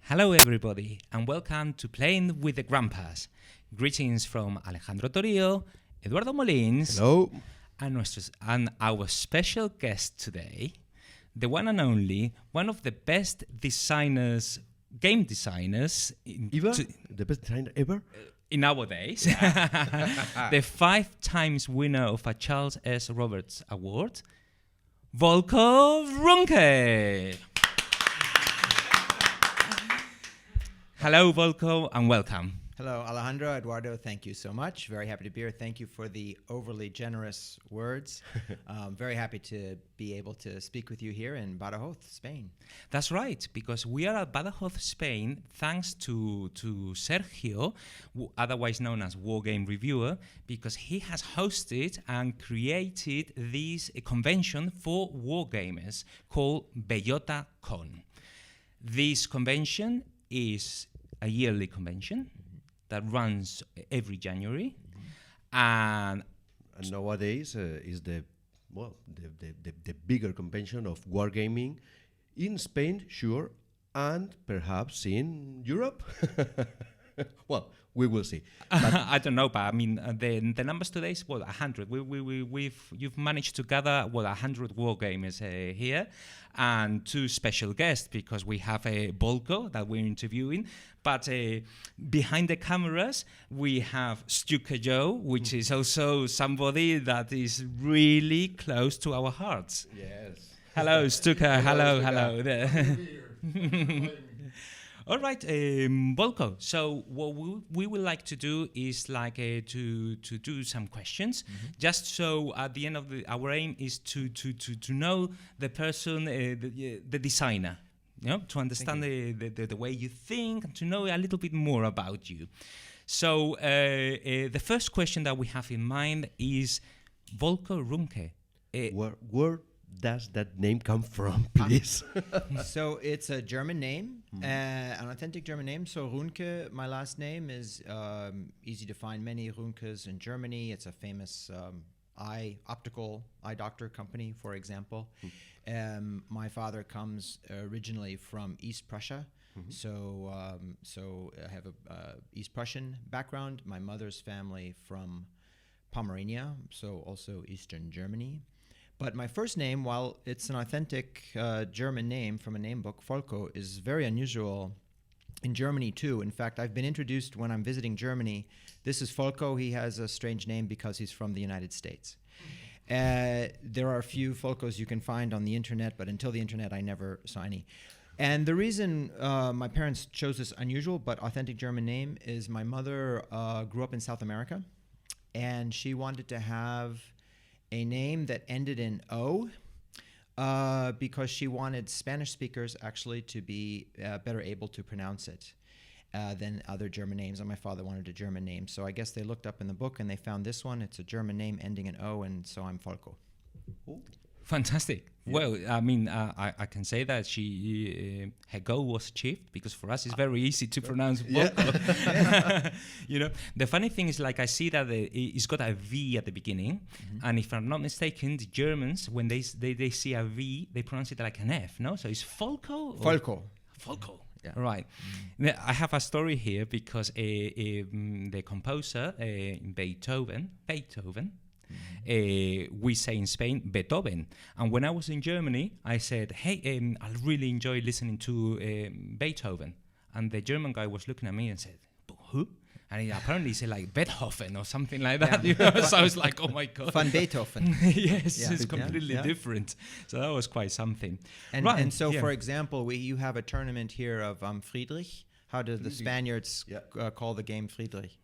Hello everybody and welcome to Playing with the Grandpas. Greetings from Alejandro Torillo, Eduardo Molins, Hello. and our special guest today, the one and only, one of the best designers, game designers The best designer ever? in nowadays. The 5 times winner of a Charles S. Roberts Award, Volko Ruhnke. Hello, Volko, and welcome. Hello, Alejandro, Eduardo, thank you so much. Very happy to be here. Thank you for the overly generous words. Very happy to be able to speak with you here in Badajoz, Spain. That's right, because we are at Badajoz, Spain, thanks to Sergio, otherwise known as wargamereviewer, because he has hosted and created this convention for wargamers called Bellota Con. This convention is a yearly convention that runs every January, and nowadays is the bigger convention of wargaming in Spain, sure, and perhaps in Europe. Well, we will see. I don't know, but I mean the numbers today is 100. You've managed to gather 100 wargamers here, and 2 special guests because we have a Volko that we're interviewing. But behind the cameras, we have Stuka Joe, which is also somebody that is really close to our hearts. Yes. Hello, Stuka. Hello, Stuka. hello there. All right, Volko. So what we would like to do is to do some questions, just so at the end of our aim is to know the person, the designer, to understand the way you think and to know a little bit more about you. So the first question that we have in mind is Volko Ruhnke. Where does that name come from, please? So it's a German name, an authentic German name. So Ruhnke, my last name, is easy to find many Ruhnkes in Germany. It's a famous optical eye doctor company, for example. My father comes originally from East Prussia, so I have a East Prussian background. My mother's family from Pomerania, so also Eastern Germany. But my first name, while it's an authentic German name from a name book, Volko, is very unusual in Germany too. In fact, I've been introduced when I'm visiting Germany. This is Volko. He has a strange name because he's from the United States. There are a few Volkos you can find on the internet, but until the internet, I never saw any. And the reason my parents chose this unusual but authentic German name is my mother grew up in South America, and she wanted to have a name that ended in O because she wanted Spanish speakers actually to be better able to pronounce it than other German names, and my father wanted a German name. So I guess they looked up in the book and they found this one. It's a German name ending in O, and so I'm Volko. Ooh. Fantastic. Yeah. Well, I mean, I can say that her goal was achieved because for us it's very easy to pronounce Volko. The funny thing is, I see that it's got a V at the beginning, and if I'm not mistaken, the Germans, when they see a V, they pronounce it like an F, no? So it's Volko? Volko. Volko. Yeah. Right. I have a story here because the composer, Beethoven, we say in Spain, Beethoven. And when I was in Germany, I said, hey, I really enjoy listening to Beethoven. And the German guy was looking at me and said, who? And he apparently said Beethoven or something like that. Yeah. So I was like, oh my God. Van Beethoven. Yes, yeah. It's completely different. So that was quite something. And so, for example, you have a tournament here of Friedrich. How do the Spaniards call the game Friedrich?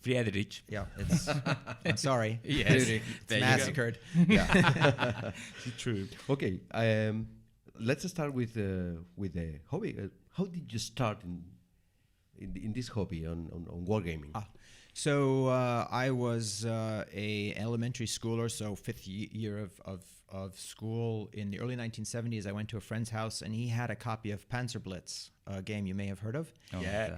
Friedrich. Yeah, I'm sorry. Yes. It's massacred. Yeah. True. Okay, let's start with the hobby. How did you start in this hobby on wargaming? So I was a elementary schooler, so 5th year of school. In the early 1970s, I went to a friend's house, and he had a copy of Panzerblitz, a game you may have heard of. Oh, yeah.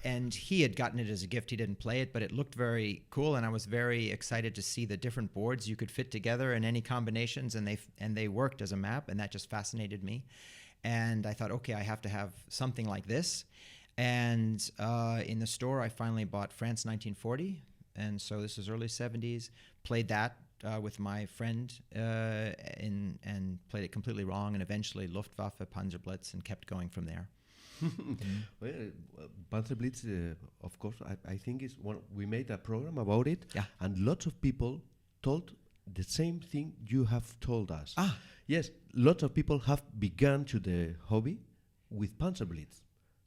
And he had gotten it as a gift. He didn't play it, but it looked very cool, and I was very excited to see the different boards you could fit together in any combinations, and they worked as a map, and that just fascinated me. And I thought, okay, I have to have something like this. And in the store, I finally bought France 1940. And so this was early 70s. Played that with my friend and played it completely wrong. And eventually Luftwaffe, Panzerblitz, and kept going from there. Well, Panzerblitz, of course, I think is one. We made a program about it, and lots of people told the same thing you have told us. Yes, lots of people have begun to the hobby with Panzerblitz,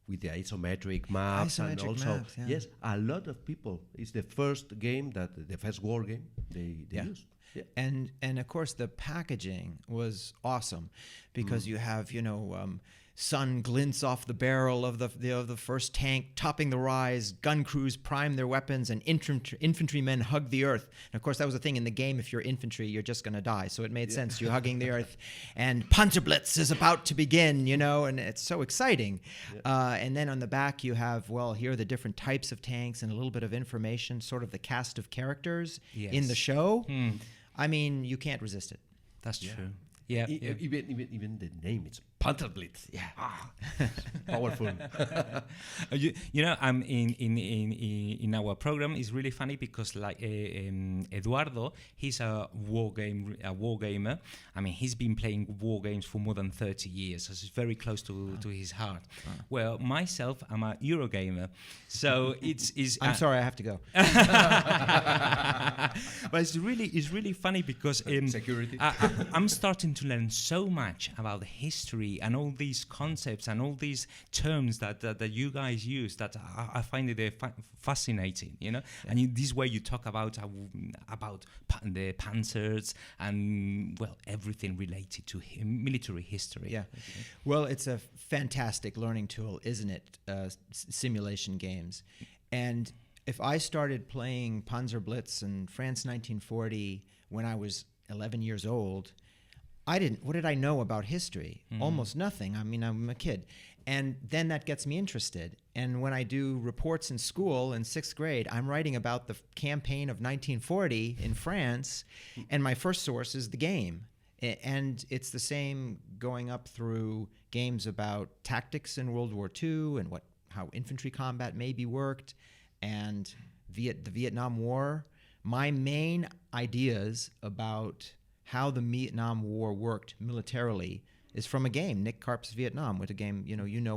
with the isometric maps, and also maps, yes, a lot of people. It's the first game the first war game they used. Yeah. And of course the packaging was awesome because you have sun glints off the barrel of the first tank, topping the rise, gun crews prime their weapons, and infantrymen hug the earth. And of course, that was the thing in the game. If you're infantry, you're just going to die. So it made sense. You're hugging the earth. And Panzerblitz is about to begin, and it's so exciting. Yeah. And then on the back, you have, here are the different types of tanks and a little bit of information, sort of the cast of characters in the show. I mean, you can't resist it. That's true. Yeah. Even the name, it's Panzerblitz. Yeah. Powerful. I'm in our program. It's really funny because Eduardo, he's a war gamer. I mean, he's been playing war games for more than 30 years. So it's very close to his heart. Well, myself, I'm a Euro gamer. So it's I'm sorry, I have to go. But it's really funny because security. I'm starting to learn so much about the history and all these concepts and all these terms that you guys use that I find it fascinating, And in this way you talk about the panzers and everything related to military history. Yeah. Well, it's a fantastic learning tool, isn't it? Simulation games. And if I started playing Panzerblitz and France 1940 when I was 11 years old, what did I know about history? Almost nothing. I mean, I'm a kid. And then that gets me interested. And when I do reports in school in 6th grade, I'm writing about the campaign of 1940 in France, and my first source is the game. And it's the same going up through games about tactics in World War II and how infantry combat maybe worked, and the Vietnam War. My main ideas about how the Vietnam War worked militarily is from a game, Nick Karp's Vietnam, with a game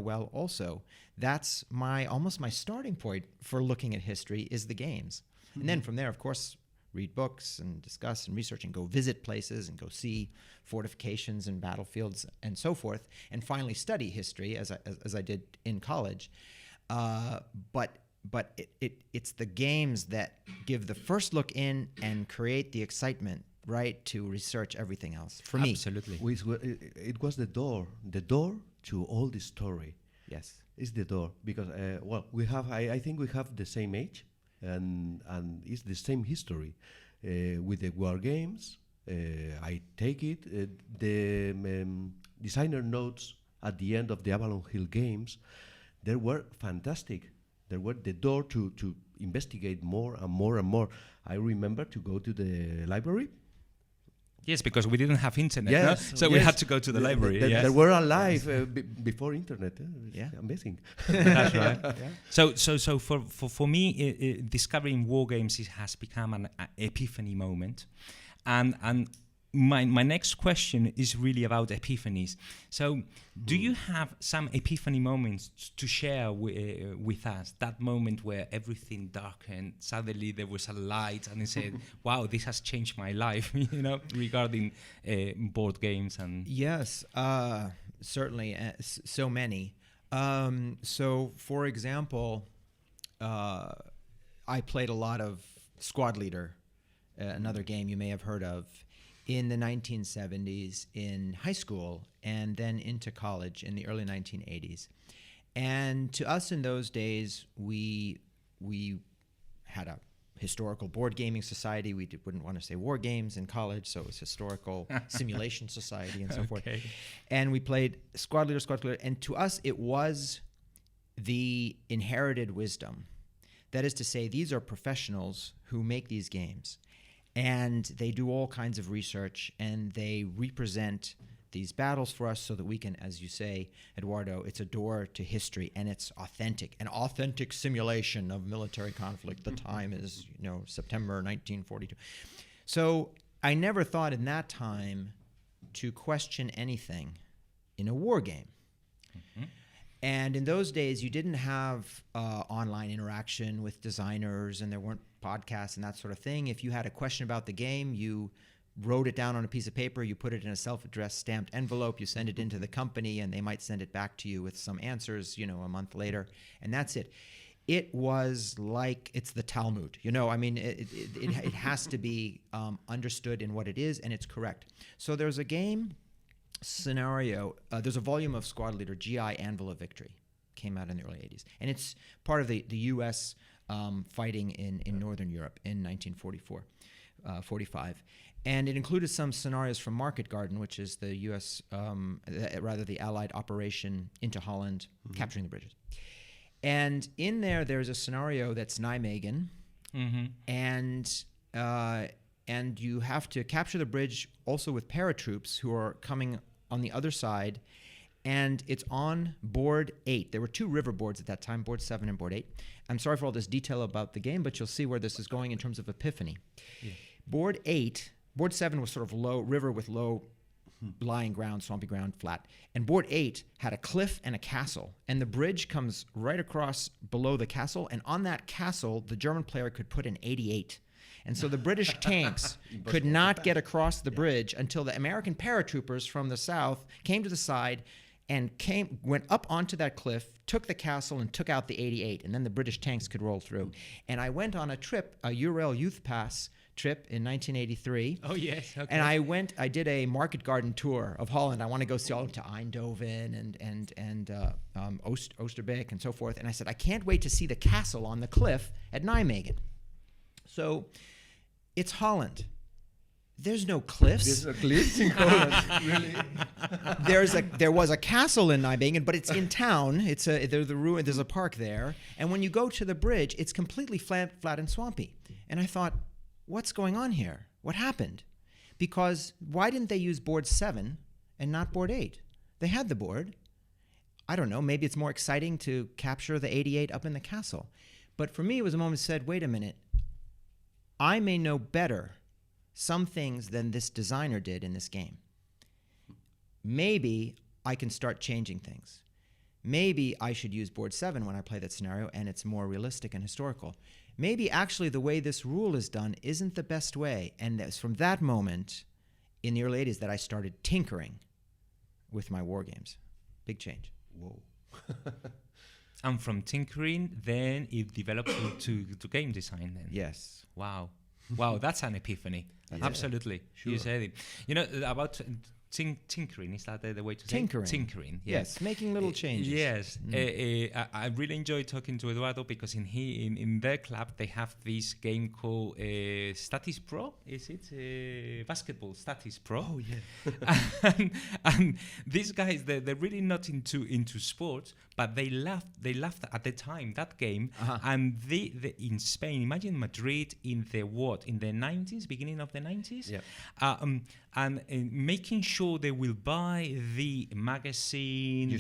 well also. That's almost my starting point for looking at history is the games. And then from there, of course, read books and discuss and research and go visit places and go see fortifications and battlefields and so forth, and finally study history as I did in college. But it's the games that give the first look in and create the excitement, right, to research everything else. For me, absolutely, it was the door to all the story. Yes, it's the door because we have. I think we have the same age, and it's the same history with the war games. I take it the designer notes at the end of the Avalon Hill games. They were fantastic. They were the door to investigate more and more and more. I remember to go to the library. Yes, because we didn't have internet, yes, so we had to go to the library. They were alive before internet. Amazing. That's right. Yeah. So for me, discovering war games has become an epiphany moment, and my next question is really about epiphanies. So, do you have some epiphany moments to share with us? That moment where everything darkened, suddenly there was a light, and you said, "Wow, this has changed my life." Regarding board games and yes, certainly, so many. So, for example, I played a lot of Squad Leader, another game you may have heard of, in the 1970s in high school and then into college in the early 1980s. And to us in those days, we had a historical board gaming society. We wouldn't want to say war games in college, so it was historical simulation society and so forth. And we played Squad Leader. And to us, it was the inherited wisdom. That is to say, these are professionals who make these games. And they do all kinds of research, and they represent these battles for us so that we can, as you say, Eduardo, it's a door to history, and it's authentic, an authentic simulation of military conflict. The time is, September 1942. So I never thought in that time to question anything in a war game. Mm-hmm. And in those days, you didn't have online interaction with designers, and there weren't podcasts and that sort of thing. If you had a question about the game, you wrote it down on a piece of paper, you put it in a self-addressed stamped envelope, you send it into the company, and they might send it back to you with some answers, a month later, and that's it. It was like it's the Talmud, it has to be understood in what it is, and it's correct. So there's a game scenario, there's a volume of Squad Leader, GI Anvil of Victory, came out in the early 80s, and it's part of the U.S. Fighting in Northern Europe in 1944, 45. And it included some scenarios from Market Garden, which is the U.S., the Allied operation into Holland, capturing the bridges. And in there's a scenario that's Nijmegen, and you have to capture the bridge also with paratroops who are coming on the other side, and it's on board 8. There were 2 river boards at that time, board 7 and board 8. I'm sorry for all this detail about the game, but you'll see where this is going in terms of Epiphany. Yeah. Board 7 was sort of low, river with low lying ground, swampy ground, flat. And board 8 had a cliff and a castle. And the bridge comes right across below the castle. And on that castle, the German player could put an 88. And so the British tanks could not get across the bridge until the American paratroopers from the south came to the side and went up onto that cliff, took the castle, and took out the 88. And then the British tanks could roll through. And I went on a trip, a Urel Youth Pass trip in 1983. Oh, yes. Okay. And I did a Market Garden tour of Holland. I want to go see all to Eindhoven and Oosterbeek and so forth. And I said, I can't wait to see the castle on the cliff at Nijmegen. So it's Holland. There's no cliffs. There's no cliffs in Holland, really. There was a castle in Nijmegen, but it's in town. There's the ruin. There's a park there. And when you go to the bridge, it's completely flat and swampy. And I thought, what's going on here? What happened? Because why didn't they use board 7 and not board 8? They had the board. I don't know. Maybe it's more exciting to capture the 88 up in the castle. But for me, it was a moment that said, wait a minute. I may know better some things than this designer did in this game. Maybe I can start changing things. Maybe I should use board 7 when I play that scenario, and it's more realistic and historical. Maybe actually the way this rule is done isn't the best way. And it's from that moment in the early 80s that I started tinkering with my war games. Big change. Whoa. And from tinkering, then it developed to game design then. Yes. Wow, that's an epiphany. Yeah. Absolutely. Sure. You said it. About tinkering, is that the way to say it? Tinkering, yes, making little changes. Yes, I really enjoy talking to Eduardo because in their club they have this game called Statis Pro. Is it basketball Statis Pro? Oh yeah. and these guys they're really not into sports, but they laughed at the time that game. And they in Spain, imagine Madrid in the 90s, beginning of the 90s. Yeah. And making sure they will buy the magazine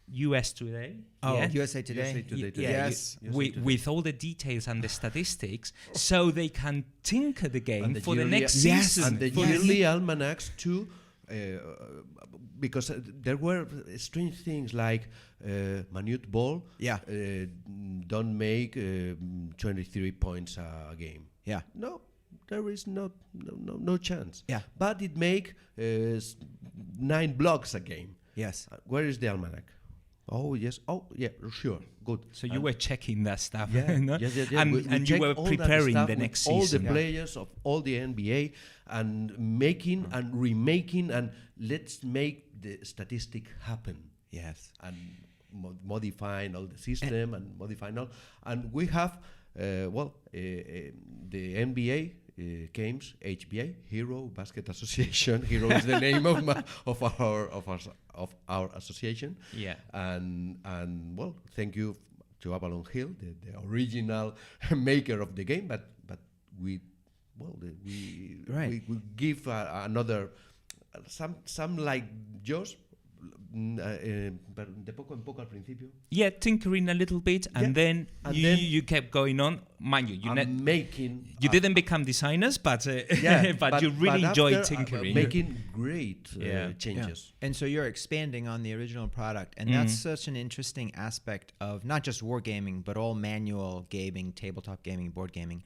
US Today. Oh, yeah? USA Today. Yes. With all the details and the statistics, so they can tinker the game for the next season. And the yearly almanacs too, because there were strange things like minute ball. Yeah. Don't make 23 points a game. Yeah. No. There is no chance. Yeah. But it make 9 blocks a game. Yes. Where is the almanac? Oh, yes. Oh, yeah, sure. Good. So you were checking that stuff. Yeah. No? Yes. And you were preparing the next season. All the players of all the NBA and making and remaking and let's make the statistic happen. Yes. And modifying all the system and modifying all. And we have, the NBA games, HBA, Hero Basket Association. Hero is the name of our association. Yeah. And thank you to Avalon Hill, the original maker of the game. But we give another some like yours, pero de poco en poco al principio. Yeah, tinkering a little bit, and then you kept going on. Mind you, you didn't become designers, but but you really enjoyed tinkering. Making great changes. Yeah. And so you're expanding on the original product, and that's such an interesting aspect of not just wargaming, but all manual gaming, tabletop gaming, board gaming,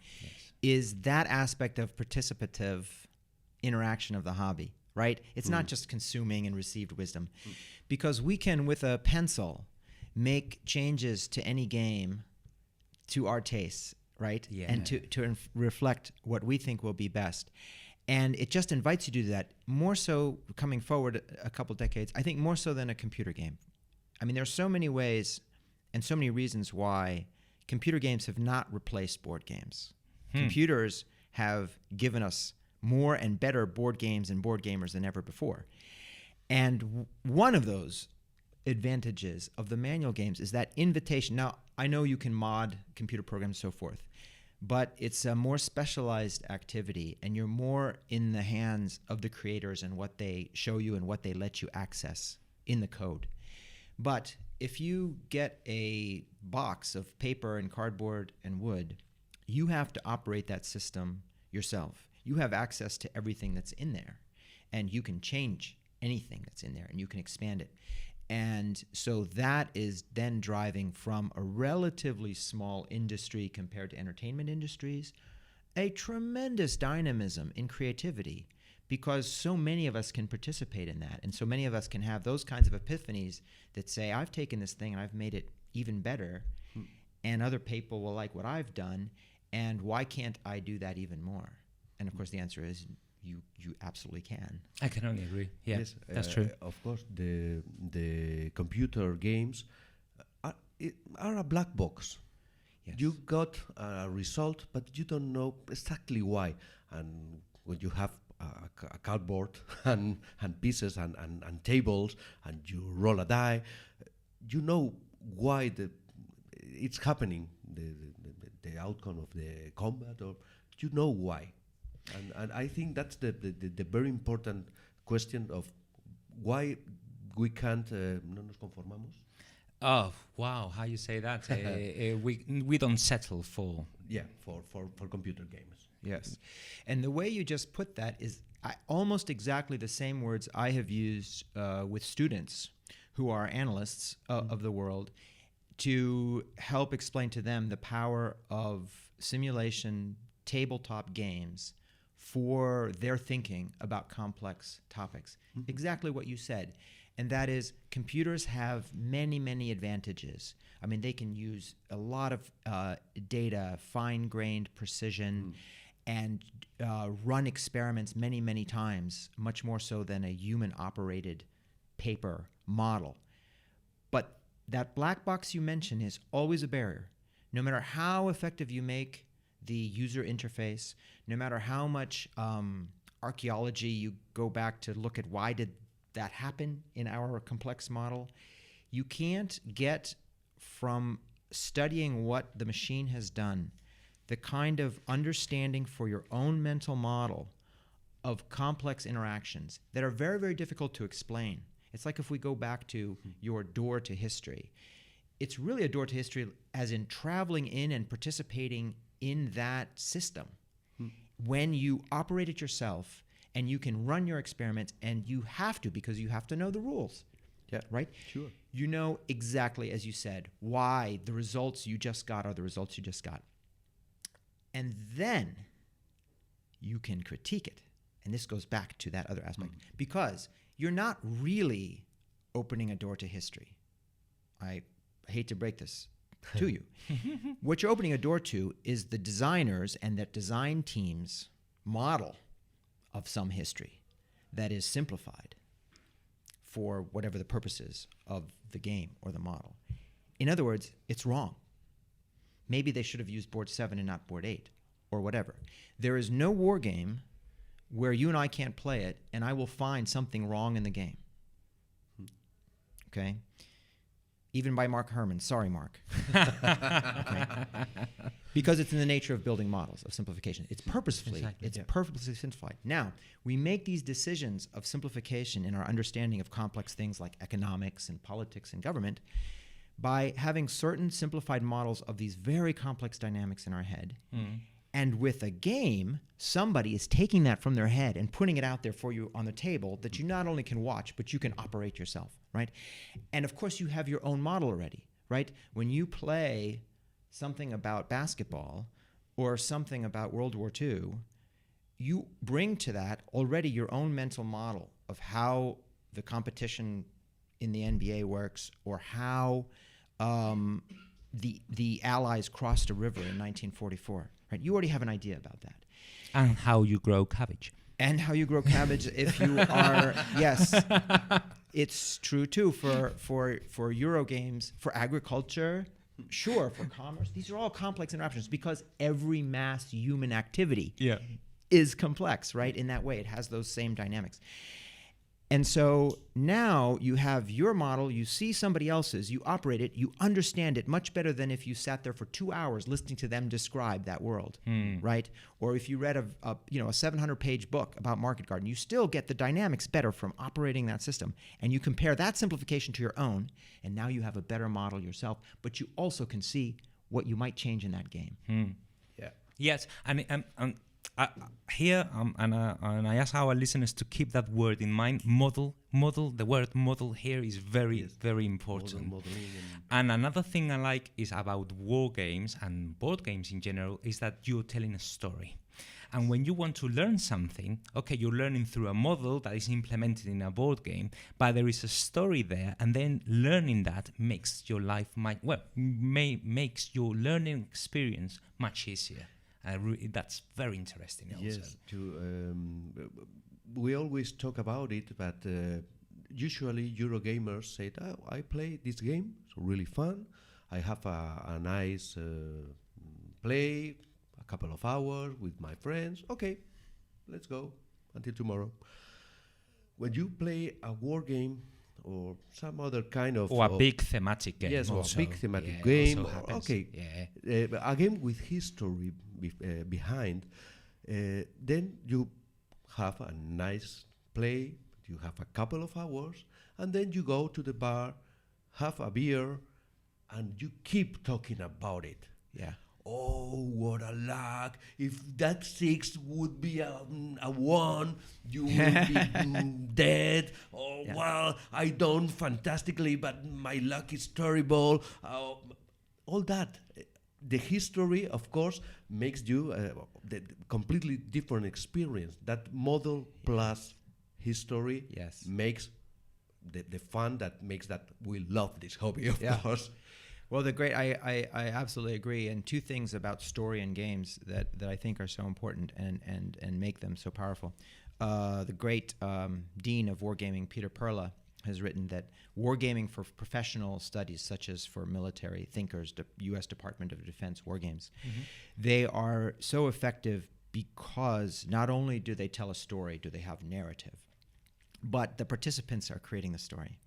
is that aspect of participative interaction of the hobby. Right? It's not just consuming and received wisdom. Because we can, with a pencil, make changes to any game to our tastes, right? Yeah. And to reflect what we think will be best. And it just invites you to do that, more so coming forward a couple decades, I think more so than a computer game. I mean, there are so many ways and so many reasons why computer games have not replaced board games. Computers have given us more and better board games and board gamers than ever before. And one of those advantages of the manual games is that invitation. Now, I know you can mod computer programs and so forth, but it's a more specialized activity, and you're more in the hands of the creators and what they show you and what they let you access in the code. But if you get a box of paper and cardboard and wood, you have to operate that system yourself. You have access to everything that's in there, and you can change anything that's in there, and you can expand it. And so that is then driving from a relatively small industry compared to entertainment industries, a tremendous dynamism in creativity, because so many of us can participate in that, and so many of us can have those kinds of epiphanies that say, I've taken this thing and I've made it even better, and other people will like what I've done, and why can't I do that even more? And of course, the answer is you absolutely can. I can only agree. Yeah, yes, that's true. Of course, the computer games are a black box. Yes. You got a result, but you don't know exactly why. And when you have a cardboard and pieces and tables, and you roll a die, you know why it's happening, the outcome of the combat, or you know why. And I think that's the very important question of why we can't no nos conformamos. Oh, wow, how you say that? We don't settle for... Yeah, for computer games. Yes. And the way you just put that is almost exactly the same words I have used with students who are analysts of the world to help explain to them the power of simulation tabletop games for their thinking about complex topics. Exactly what you said. And that is, computers have many, many advantages. I mean, they can use a lot of data, fine-grained precision, and run experiments many, many times, much more so than a human-operated paper model. But that black box you mentioned is always a barrier. No matter how effective you make the user interface, no matter how much archaeology you go back to look at why did that happen in our complex model, you can't get from studying what the machine has done the kind of understanding for your own mental model of complex interactions that are very, very difficult to explain. It's like if we go back to your door to history. It's really a door to history as in traveling in and participating in that system. When you operate it yourself and you can run your experiments, and you have to, because you have to know the rules. Yeah, right? Sure. You know exactly, as you said, why the results you just got are the results you just got. And then you can critique it. And this goes back to that other aspect. Because you're not really opening a door to history. I hate to break this to you. What you're opening a door to is the designers and that design team's model of some history that is simplified for whatever the purpose is of the game or the model. In other words, it's wrong. Maybe they should have used board 7 and not board 8 or whatever. There is no war game where you and I can't play it and I will find something wrong in the game. Okay? Even by Mark Herman. Sorry, Mark. Okay. Because it's in the nature of building models of simplification. It's purposefully, purposely simplified. Now, we make these decisions of simplification in our understanding of complex things like economics and politics and government by having certain simplified models of these very complex dynamics in our head. And with a game, somebody is taking that from their head and putting it out there for you on the table that you not only can watch, but you can operate yourself, right? And of course, you have your own model already, right? When you play something about basketball or something about World War II, you bring to that already your own mental model of how the competition in the NBA works, or how the Allies crossed a river in 1944. Right? You already have an idea about that. And how you grow cabbage. And how you grow cabbage if you are, yes. It's true too for Euro games, for agriculture, sure, for commerce. These are all complex interactions because every mass human activity is complex, right? In that way, it has those same dynamics. And so now you have your model, you see somebody else's, you operate it, you understand it much better than if you sat there for 2 hours listening to them describe that world, right? Or if you read a 700-page book about Market Garden, you still get the dynamics better from operating that system. And you compare that simplification to your own, and now you have a better model yourself, but you also can see what you might change in that game. Yeah. Yes, and here, and I ask our listeners to keep that word in mind. Model. The word model here is very important. And another thing I like is about war games and board games in general is that you're telling a story. And when you want to learn something, okay, you're learning through a model that is implemented in a board game, but there is a story there, and then learning that makes your life makes your learning experience much easier. That's very interesting also. Yes, we always talk about it, but usually Eurogamers say, I play this game, it's really fun. I have a nice play, a couple of hours with my friends. Okay, let's go until tomorrow. When you play a war game or some other kind of... Or a big thematic game. Yes, or a big thematic game. A game with history behind. Then you have a nice play, you have a couple of hours, and then you go to the bar, have a beer, and you keep talking about it. Yeah. Oh, what a luck. If that 6 would be a 1, you will be dead. Oh, yeah. Well, I done fantastically, but my luck is terrible. All that. The history, of course, makes you the completely different experience. That model plus history makes the fun that makes that we love this hobby, of course. Well, I absolutely agree. And two things about story and games that I think are so important and make them so powerful. The great dean of wargaming, Peter Perla, has written that wargaming for professional studies, such as for military thinkers, U.S. Department of Defense wargames, they are so effective because not only do they tell a story, do they have narrative, but the participants are creating the story.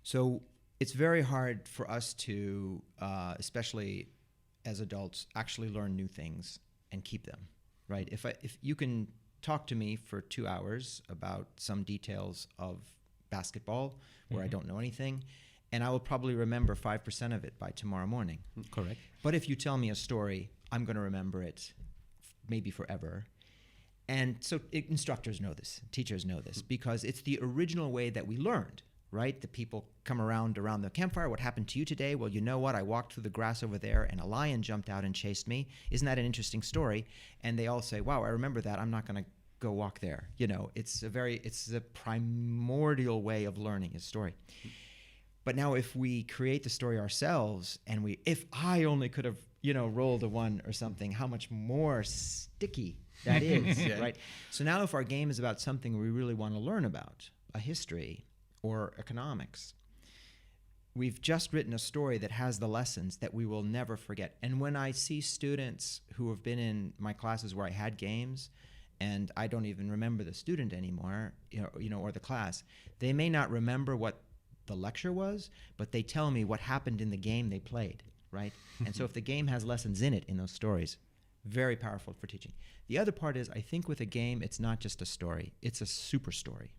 So it's very hard for us to, especially as adults, actually learn new things and keep them, right? If you can talk to me for 2 hours about some details of basketball where I don't know anything, and I will probably remember 5% of it by tomorrow morning. Correct. But if you tell me a story, I'm going to remember it maybe forever. And so instructors know this, teachers know this, because it's the original way that we learned. Right? The people come around the campfire. What happened to you today? Well, you know what? I walked through the grass over there and a lion jumped out and chased me. Isn't that an interesting story? And they all say, wow, I remember that. I'm not going to go walk there. You know, it's a primordial way of learning a story. But now if we create the story ourselves and if I only could have, rolled a 1 or something, how much more sticky that is, right? So now if our game is about something we really want to learn about, a history, or economics, we've just written a story that has the lessons that we will never forget. And when I see students who have been in my classes where I had games, and I don't even remember the student anymore, or the class, they may not remember what the lecture was, but they tell me what happened in the game they played, right? And so if the game has lessons in it, in those stories, very powerful for teaching. The other part is, I think with a game, it's not just a story, it's a super story.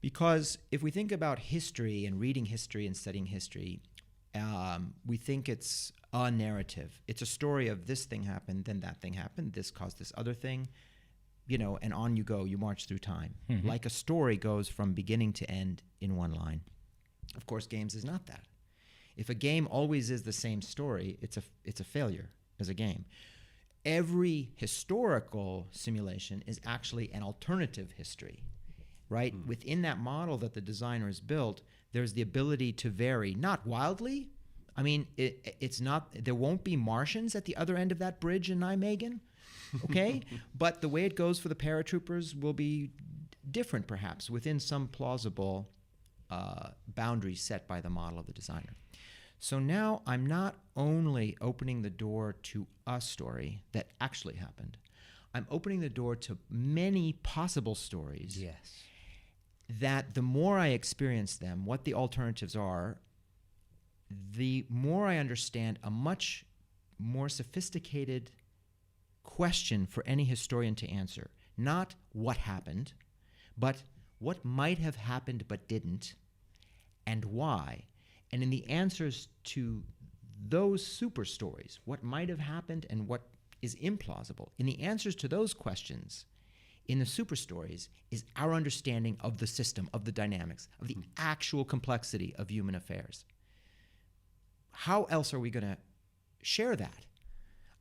Because if we think about history and reading history and studying history, we think it's a narrative. It's a story of this thing happened, then that thing happened, this caused this other thing, you know, and on you go, you march through time. Like a story goes from beginning to end in one line. Of course, games is not that. If a game always is the same story, it's a failure as a game. Every historical simulation is actually an alternative history, right? Within that model that the designer has built, there's the ability to vary, not wildly. I mean, it's not, there won't be Martians at the other end of that bridge in Nijmegen, okay? But the way it goes for the paratroopers will be different, perhaps, within some plausible boundaries set by the model of the designer. So now I'm not only opening the door to a story that actually happened, I'm opening the door to many possible stories. Yes. That the more I experience them, what the alternatives are, the more I understand a much more sophisticated question for any historian to answer. Not what happened, but what might have happened but didn't, and why. And in the answers to those super stories, what might have happened and what is implausible, in the answers to those questions, in the super stories, is our understanding of the system, of the dynamics, of the actual complexity of human affairs. How else are we going to share that?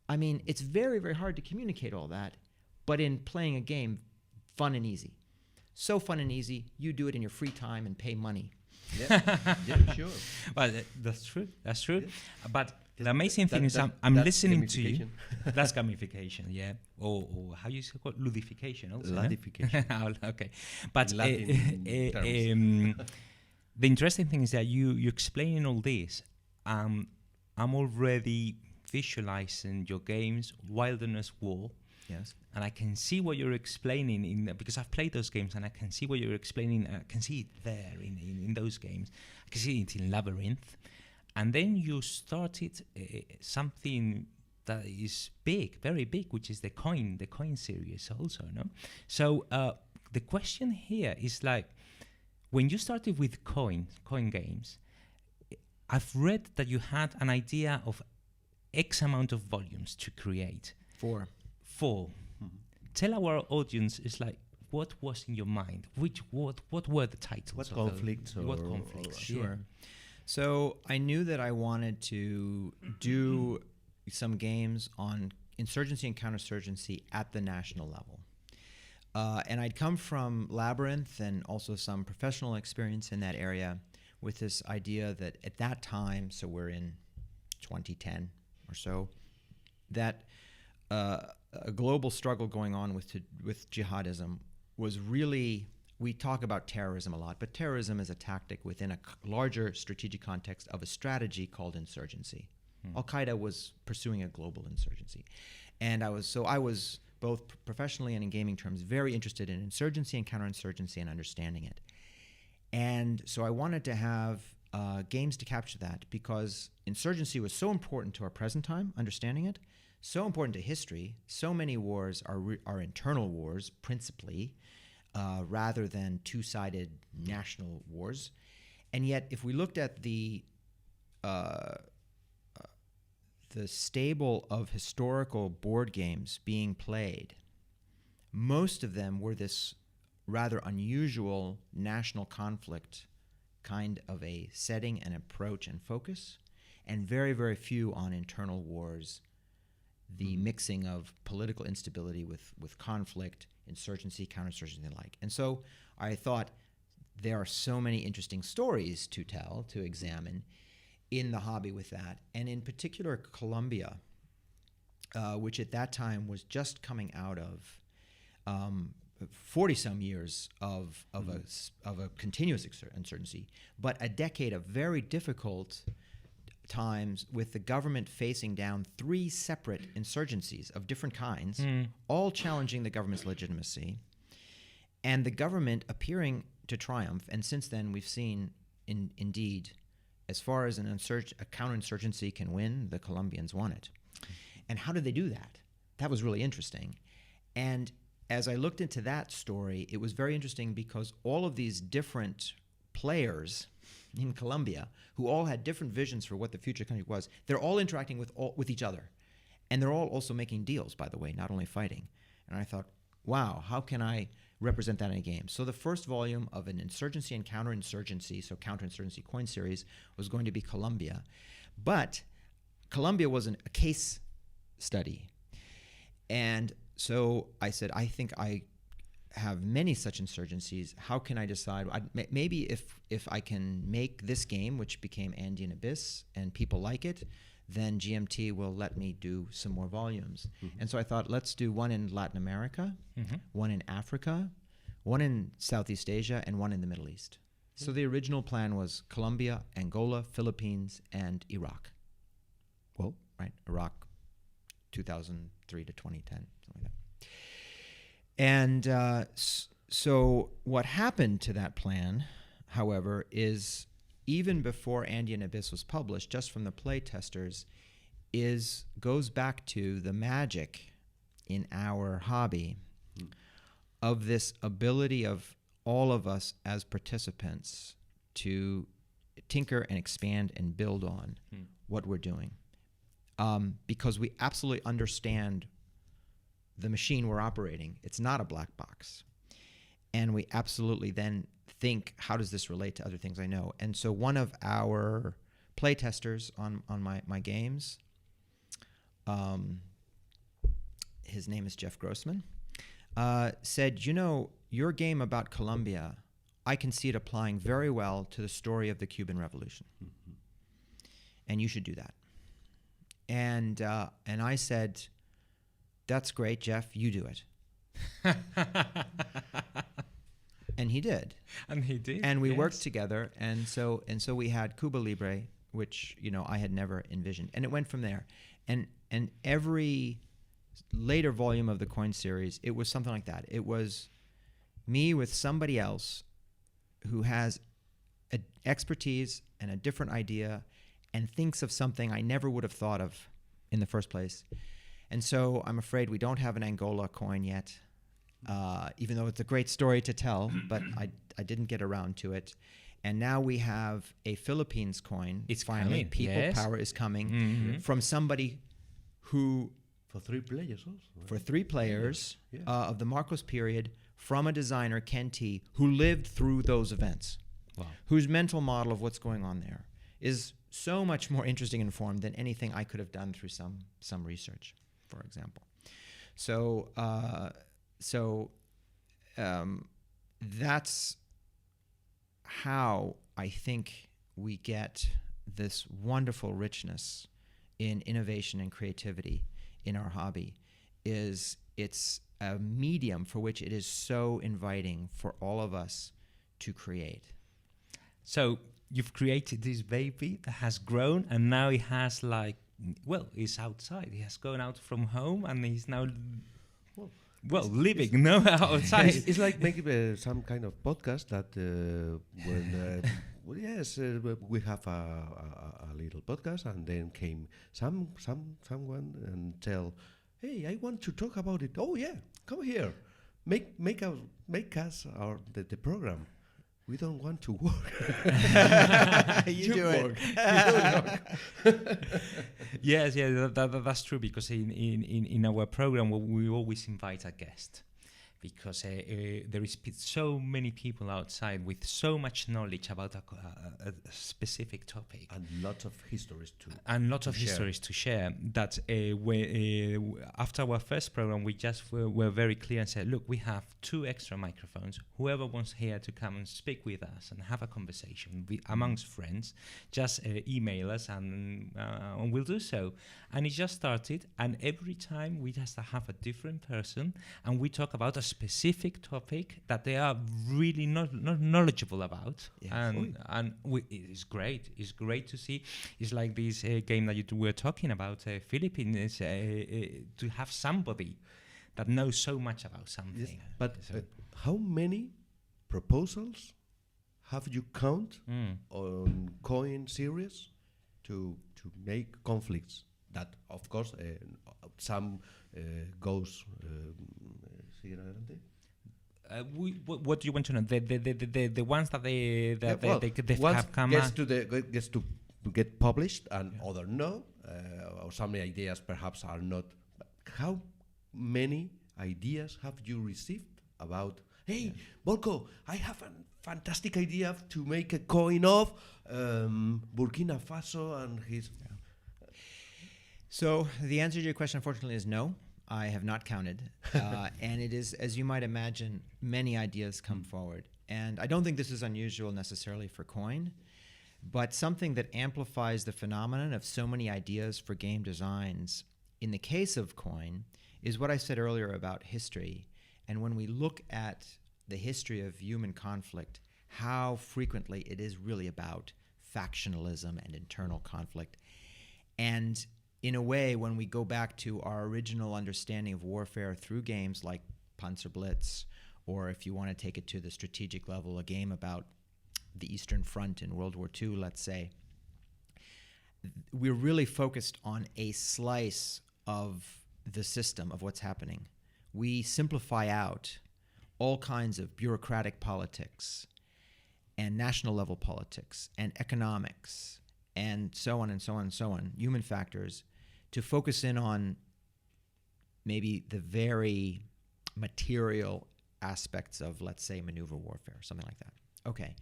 I mean, it's very, very hard to communicate all that, but in playing a game, fun and easy. So fun and easy, you do it in your free time and pay money. Yeah, sure. Well, that's true. That's true. Yeah. But the amazing thing is, I'm listening to you. That's gamification, yeah. Or how you say it? Ludification also. Ludification. Okay. But the interesting thing is that you explaining all this. I'm already visualizing your games, Wilderness War. Yes. And I can see what you're explaining because I've played those games, and I can see what you're explaining. I can see it there in those games. I can see it in Labyrinth. And then you started something that is big, very big, which is the coin series also, no? So the question here is like, when you started with coin games, I've read that you had an idea of X amount of volumes to create. 4. Tell our audience, it's like, what was in your mind? What were the titles? What conflicts? Sure. Yeah. So I knew that I wanted to do some games on insurgency and counterinsurgency at the national level. And I'd come from Labyrinth and also some professional experience in that area with this idea that at that time, so we're in 2010 or so, that a global struggle going on with jihadism was really, we talk about terrorism a lot, but terrorism is a tactic within a larger strategic context of a strategy called insurgency. Al-Qaeda was pursuing a global insurgency. And I was both professionally and in gaming terms very interested in insurgency and counterinsurgency and understanding it. And so I wanted to have games to capture that, because insurgency was so important to our present time, understanding it, so important to history. So many wars are internal wars, principally, rather than two-sided national wars. And yet, if we looked at the stable of historical board games being played, most of them were this rather unusual national conflict kind of a setting and approach and focus, and very, very few on internal wars, the mixing of political instability with conflict, insurgency, counterinsurgency, and the like. And so I thought there are so many interesting stories to tell, to examine in the hobby with that. And in particular, Colombia, which at that time was just coming out of 40-some years of a continuous insurgency, but a decade of very difficult times with the government facing down 3 separate insurgencies of different kinds, all challenging the government's legitimacy, and the government appearing to triumph. And since then, we've seen, indeed, as far as a counterinsurgency can win, the Colombians won it. And how did they do that? That was really interesting. And as I looked into that story, it was very interesting because all of these different players in Colombia, who all had different visions for what the future country was, they're all interacting with each other. And they're all also making deals, by the way, not only fighting. And I thought, wow, how can I represent that in a game? So the first volume of an insurgency and counterinsurgency, so counterinsurgency coin series, was going to be Colombia. But Colombia was a case study. And so I said, I think I have many such insurgencies. How can I decide? Maybe if I can make this game, which became Andean Abyss, and people like it, then GMT will let me do some more volumes. Mm-hmm. And so I thought, let's do one in Latin America, one in Africa, one in Southeast Asia, and one in the Middle East. Mm-hmm. So the original plan was Colombia, Angola, Philippines, and Iraq. Well, right, Iraq, 2003 to 2010, something like that. And so what happened to that plan, however, is even before Andean Abyss was published, just from the play testers, goes back to the magic in our hobby of this ability of all of us as participants to tinker and expand and build on what we're doing. Because we absolutely understand the machine we're operating. It's not a black box. And we absolutely then think, how does this relate to other things I know? And so one of our play testers on my games, his name is Jeff Grossman, said, your game about Colombia, I can see it applying very well to the story of the Cuban Revolution. Mm-hmm. And you should do that. And I said, that's great, Jeff, you do it. And he did. And he did. And we worked together. And so we had Cuba Libre, which, I had never envisioned. And it went from there. And every later volume of the coin series, it was something like that. It was me with somebody else who has an expertise and a different idea and thinks of something I never would have thought of in the first place. And so I'm afraid we don't have an Angola coin yet. Even though it's a great story to tell, but I didn't get around to it. And now we have a Philippines coin. It's finally coming. People Power is coming from somebody who... For 3 players also. Right? For 3 players of the Marcos period, from a designer, Ken T., who lived through those events. Wow. Whose mental model of what's going on there is so much more interesting and informed than anything I could have done through some research, for example. So that's how I think we get this wonderful richness in innovation and creativity in our hobby. It's a medium for which it is so inviting for all of us to create. So you've created this baby that has grown, and now it has it's outside. He has gone out from home, and he's now... living outside. It's like making some kind of podcast that we have a little podcast, and then came someone and tell, hey, I want to talk about it. Oh yeah, come here, make us the program. We don't want to work. You do it. Yes, that's true, because in our program we always invite a guest, because there is so many people outside with so much knowledge about a specific topic. And lots of histories too. And lots of histories to share. That after our first program, we just were very clear and said, look, we have 2 extra microphones. Whoever wants here to come and speak with us and have a conversation amongst friends, just email us and we'll do so. And it just started, and every time we just have a different person, and we talk about a specific topic that they are really not knowledgeable about. Yeah. And it's great. It's great to see. It's like this game that you were talking about, Philippines, to have somebody that knows so much about something. Yes, but how many proposals have you count on coin series to make conflicts that, of course, some goes. Sigue adelante. What do you want to know? The ones that they once have come gets to get published and other no, or some ideas perhaps are not. How many ideas have you received about? Hey, Volko, I have a fantastic idea to make a coin of Burkina Faso and his. So the answer to your question, unfortunately, is no. I have not counted. And it is, as you might imagine, many ideas come forward. And I don't think this is unusual necessarily for coin, but something that amplifies the phenomenon of so many ideas for game designs in the case of coin is what I said earlier about history. And when we look at the history of human conflict, how frequently it is really about factionalism and internal conflict. And in a way, when we go back to our original understanding of warfare through games like Panzerblitz, or if you want to take it to the strategic level, a game about the Eastern Front in World War II, let's say, we're really focused on a slice of the system of what's happening. We simplify out all kinds of bureaucratic politics and national level politics and economics and so on and so on and so on, human factors, to focus in on maybe the very material aspects of, let's say, maneuver warfare, something like that. Okay.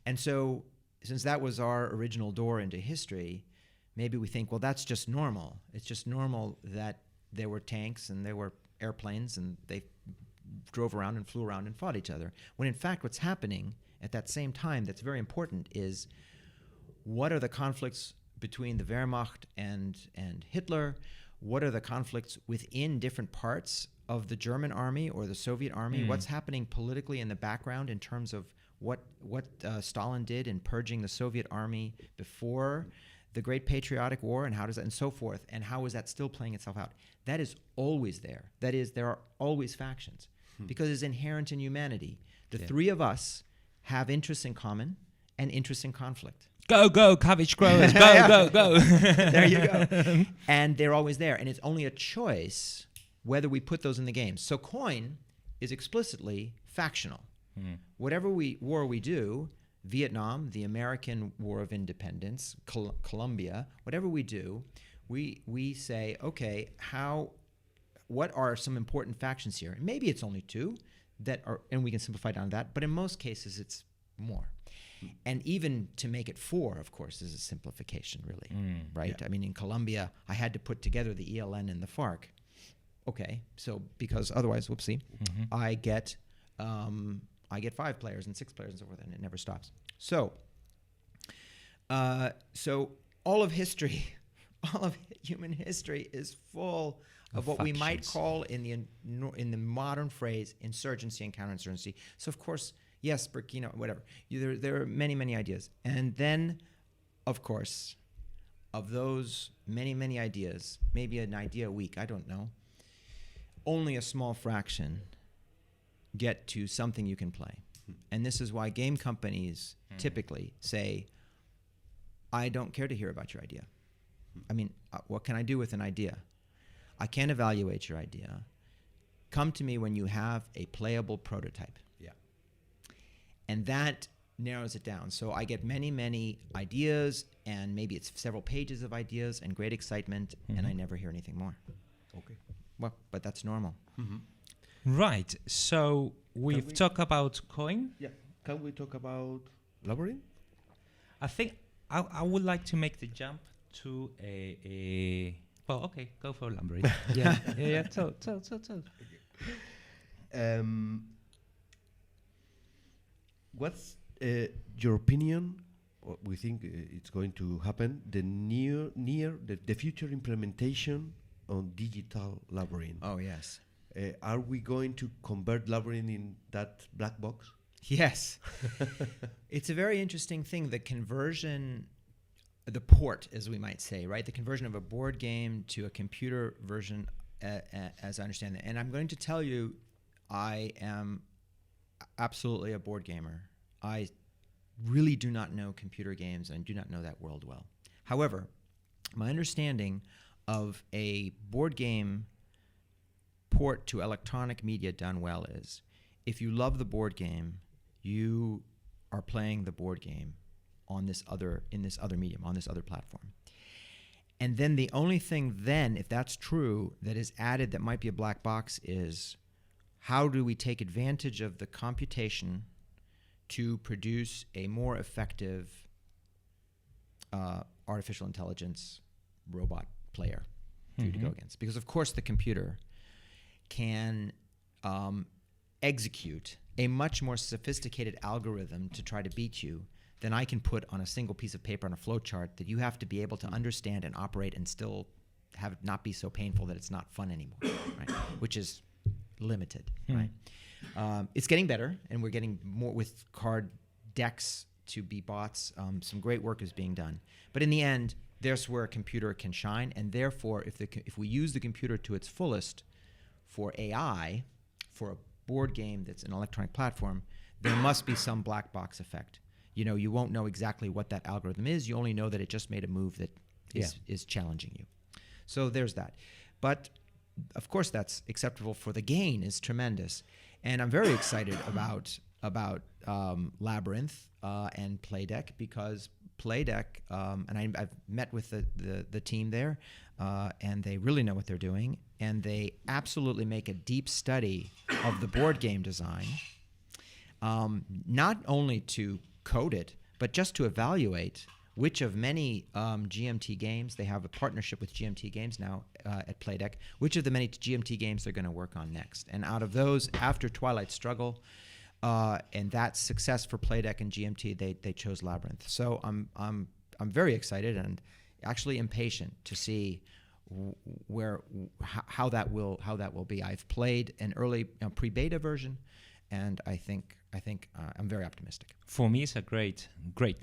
And so since that was our original door into history, maybe we think, well, that's just normal. It's just normal that there were tanks and there were airplanes and they drove around and flew around and fought each other. When in fact what's happening at that same time that's very important is what are the conflicts between the Wehrmacht and Hitler? What are the conflicts within different parts of the German army or the Soviet army? What's happening politically in the background in terms of what Stalin did in purging the Soviet army before the Great Patriotic War, and how does that, and so forth, and how is that still playing itself out? That is always there. That is, there are always factions because it's inherent in humanity. The three of us have interests in common and interests in conflict. Go, cabbage growers, go. There you go. And they're always there. And it's only a choice whether we put those in the game. So coin is explicitly factional. Whatever war we do, Vietnam, the American War of Independence, Colombia, whatever we do, we say, okay, what are some important factions here? And maybe it's only two that are, and we can simplify down to that, but in most cases it's more. And even to make it four, of course, is a simplification, really, right? Yeah. I mean, in Colombia, I had to put together the ELN and the FARC. Okay, so because otherwise, whoopsie, I get 5 players and 6 players and so forth, and it never stops. So, all of history, all of human history is full of what factions we might call, in the modern phrase, insurgency and counterinsurgency. So, of course, yes, Burkina, whatever. There are many, many ideas. And then, of course, of those many, many ideas, maybe an idea a week, I don't know, only a small fraction get to something you can play. And this is why game companies typically say, I don't care to hear about your idea. I mean, what can I do with an idea? I can't evaluate your idea. Come to me when you have a playable prototype. And that narrows it down. So I get many, many ideas, and maybe it's several pages of ideas and great excitement, and I never hear anything more. Okay. Well, but that's normal. Right. So we've talked about coin. Yeah. Can we talk about Labyrinth? I think I would like to make the jump to a well, okay, go for Labyrinth. yeah. Tell. What's your opinion? We think it's going to happen. The future implementation on digital Labyrinth. Oh yes. Are we going to convert Labyrinth in that black box? Yes. It's a very interesting thing. The conversion, the port, as we might say, right? The conversion of a board game to a computer version, as I understand it. And I'm going to tell you, I am absolutely a board gamer. I really do not know computer games and do not know that world well. However, my understanding of a board game port to electronic media done well is, if you love the board game, you are playing the board game in this other medium, on this other platform. And then the only thing then, if that's true, that is added that might be a black box is, how do we take advantage of the computation to produce a more effective artificial intelligence robot player for you to go against? Because of course the computer can execute a much more sophisticated algorithm to try to beat you than I can put on a single piece of paper on a flow chart that you have to be able to understand and operate and still have it not be so painful that it's not fun anymore, right? Which is limited, right? It's getting better, and we're getting more with card decks to be bots. Some great work is being done. But in the end, there's where a computer can shine, and therefore, if we use the computer to its fullest for AI, for a board game that's an electronic platform, there must be some black box effect. You know, you won't know exactly what that algorithm is. You only know that it just made a move that is challenging you. So there's that. But of course, that's acceptable for the gain is tremendous. And I'm very excited about Labyrinth and Playdeck, because Playdeck, and I've met with the team there, and they really know what they're doing, and they absolutely make a deep study of the board game design, not only to code it, but just to evaluate which of many GMT games, they have a partnership with GMT Games now at Playdeck, which of the many GMT games they're going to work on next. And out of those, after Twilight Struggle, and that success for Playdeck and GMT, they chose Labyrinth. So I'm very excited and actually impatient to see how that will be. I've played an early pre-beta version, and I think I'm very optimistic. For me, it's a great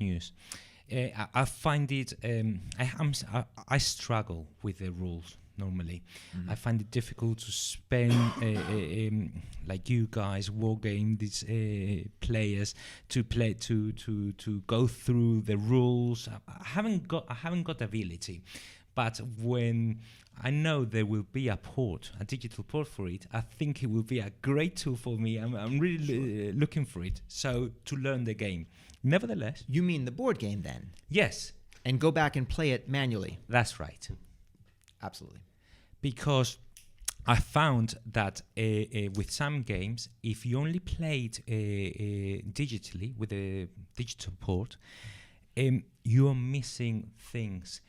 news. I find it. I struggle with the rules normally. I find it difficult to spend, like you guys, war game these players to play to go through the rules. I haven't got the ability, but when I know there will be a digital port for it, I think it will be a great tool for me. I'm really looking for it. So to learn the game. Nevertheless, you mean the board game then? Yes, and go back and play it manually. That's right. Absolutely. Because I found that with some games, if you only played digitally with a digital port, you are missing things.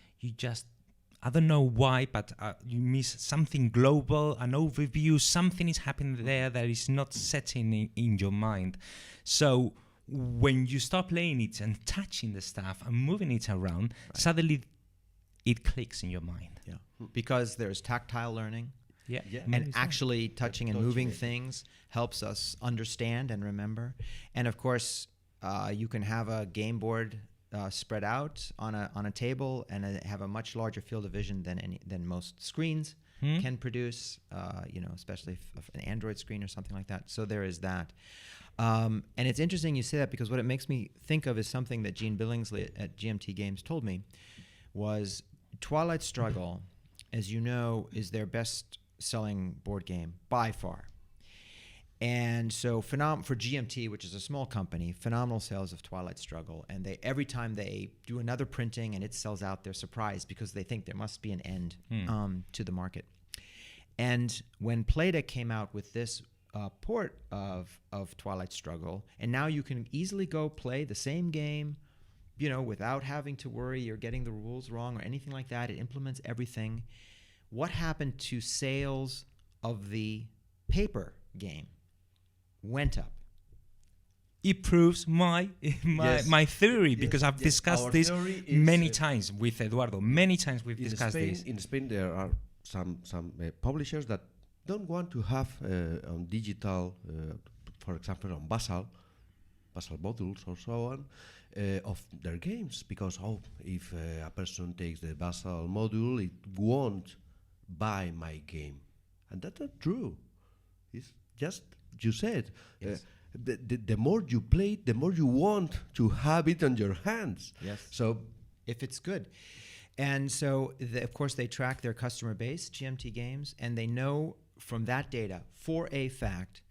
I don't know why, but you miss something global, an overview, something is happening there that is not setting in your mind. So when you start playing it and touching the stuff and moving it around, suddenly it clicks in your mind. Yeah, because there's tactile learning. Yeah. And actually touching and moving things helps us understand and remember. And of course, you can have a game board spread out on a table and have a much larger field of vision than most screens can produce. Especially an Android screen or something like that. So there is that. And it's interesting you say that, because what it makes me think of is something that Gene Billingsley at GMT Games told me, was Twilight Struggle, as you know, is their best-selling board game by far. And so for GMT, which is a small company, phenomenal sales of Twilight Struggle. And every time they do another printing and it sells out, they're surprised because they think there must be an end to the market. And when Playdeck came out with this port of Twilight Struggle, and now you can easily go play the same game, without having to worry you're getting the rules wrong or anything like that. It implements everything. What happened to sales of the paper game? Went up. It proves my theory, because I've discussed this many times with Eduardo. Many times we've discussed this. In Spain, there are some publishers that don't want to have on digital, for example, on basal modules or so on, of their games, because if a person takes the basal module, it won't buy my game, and that's not true. It's just you said. Yes. the more you play it, the more you want to have it on your hands. Yes. So if it's good. And so, of course, they track their customer base, GMT Games, and they know from that data for a fact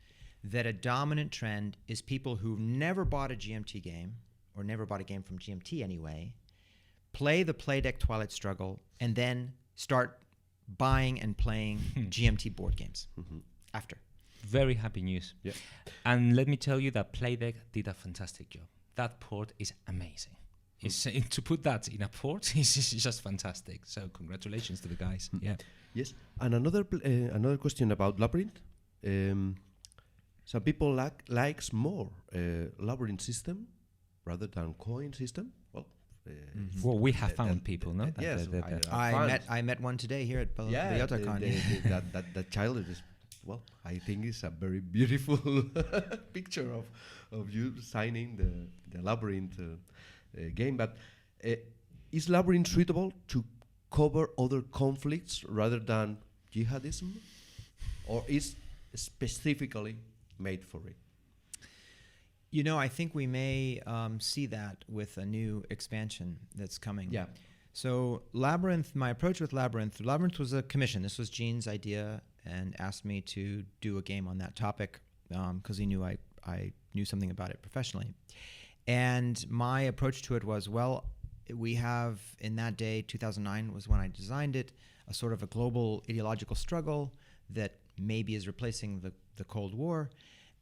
that a dominant trend is people who never bought a GMT game, or never bought a game from GMT anyway, play the Playdeck Twilight Struggle, and then start buying and playing GMT board games after. Very happy news. Yeah. And let me tell you that Playdeck did a fantastic job. That port is amazing. To put that in a port is just fantastic. So congratulations to the guys. Yeah. Yes. And another question about Labyrinth. Some people likes more Labyrinth system rather than coin system. Well, we have found people, no? Yes. I met one today here at Bellota. That child is, well, I think it's a very beautiful picture of you signing the Labyrinth game. But is Labyrinth suitable to cover other conflicts rather than jihadism, or is specifically made for it? You know, I think we may see that with a new expansion that's coming. Yeah. So Labyrinth, my approach with Labyrinth was a commission. This was Gene's idea, and asked me to do a game on that topic because he knew I knew something about it professionally. And my approach to it was, well, we have, in that day, 2009 was when I designed it, a sort of a global ideological struggle that maybe is replacing the Cold War.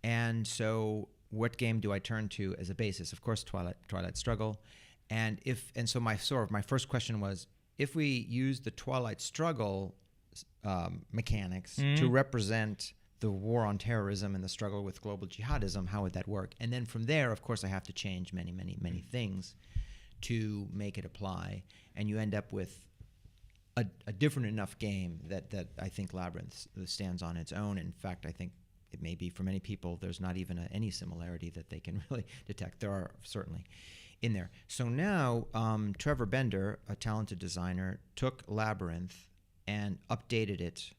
And so what game do I turn to as a basis? Of course, Twilight Struggle. And so my first question was, if we use the Twilight Struggle mechanics to represent the war on terrorism and the struggle with global jihadism, how would that work? And then from there, of course, I have to change many, many, many things to make it apply. And you end up with a different enough game that I think Labyrinth stands on its own. In fact, I think it may be for many people, there's not even any similarity that they can really detect. There are certainly in there. So now Trevor Bender, a talented designer, took Labyrinth and updated it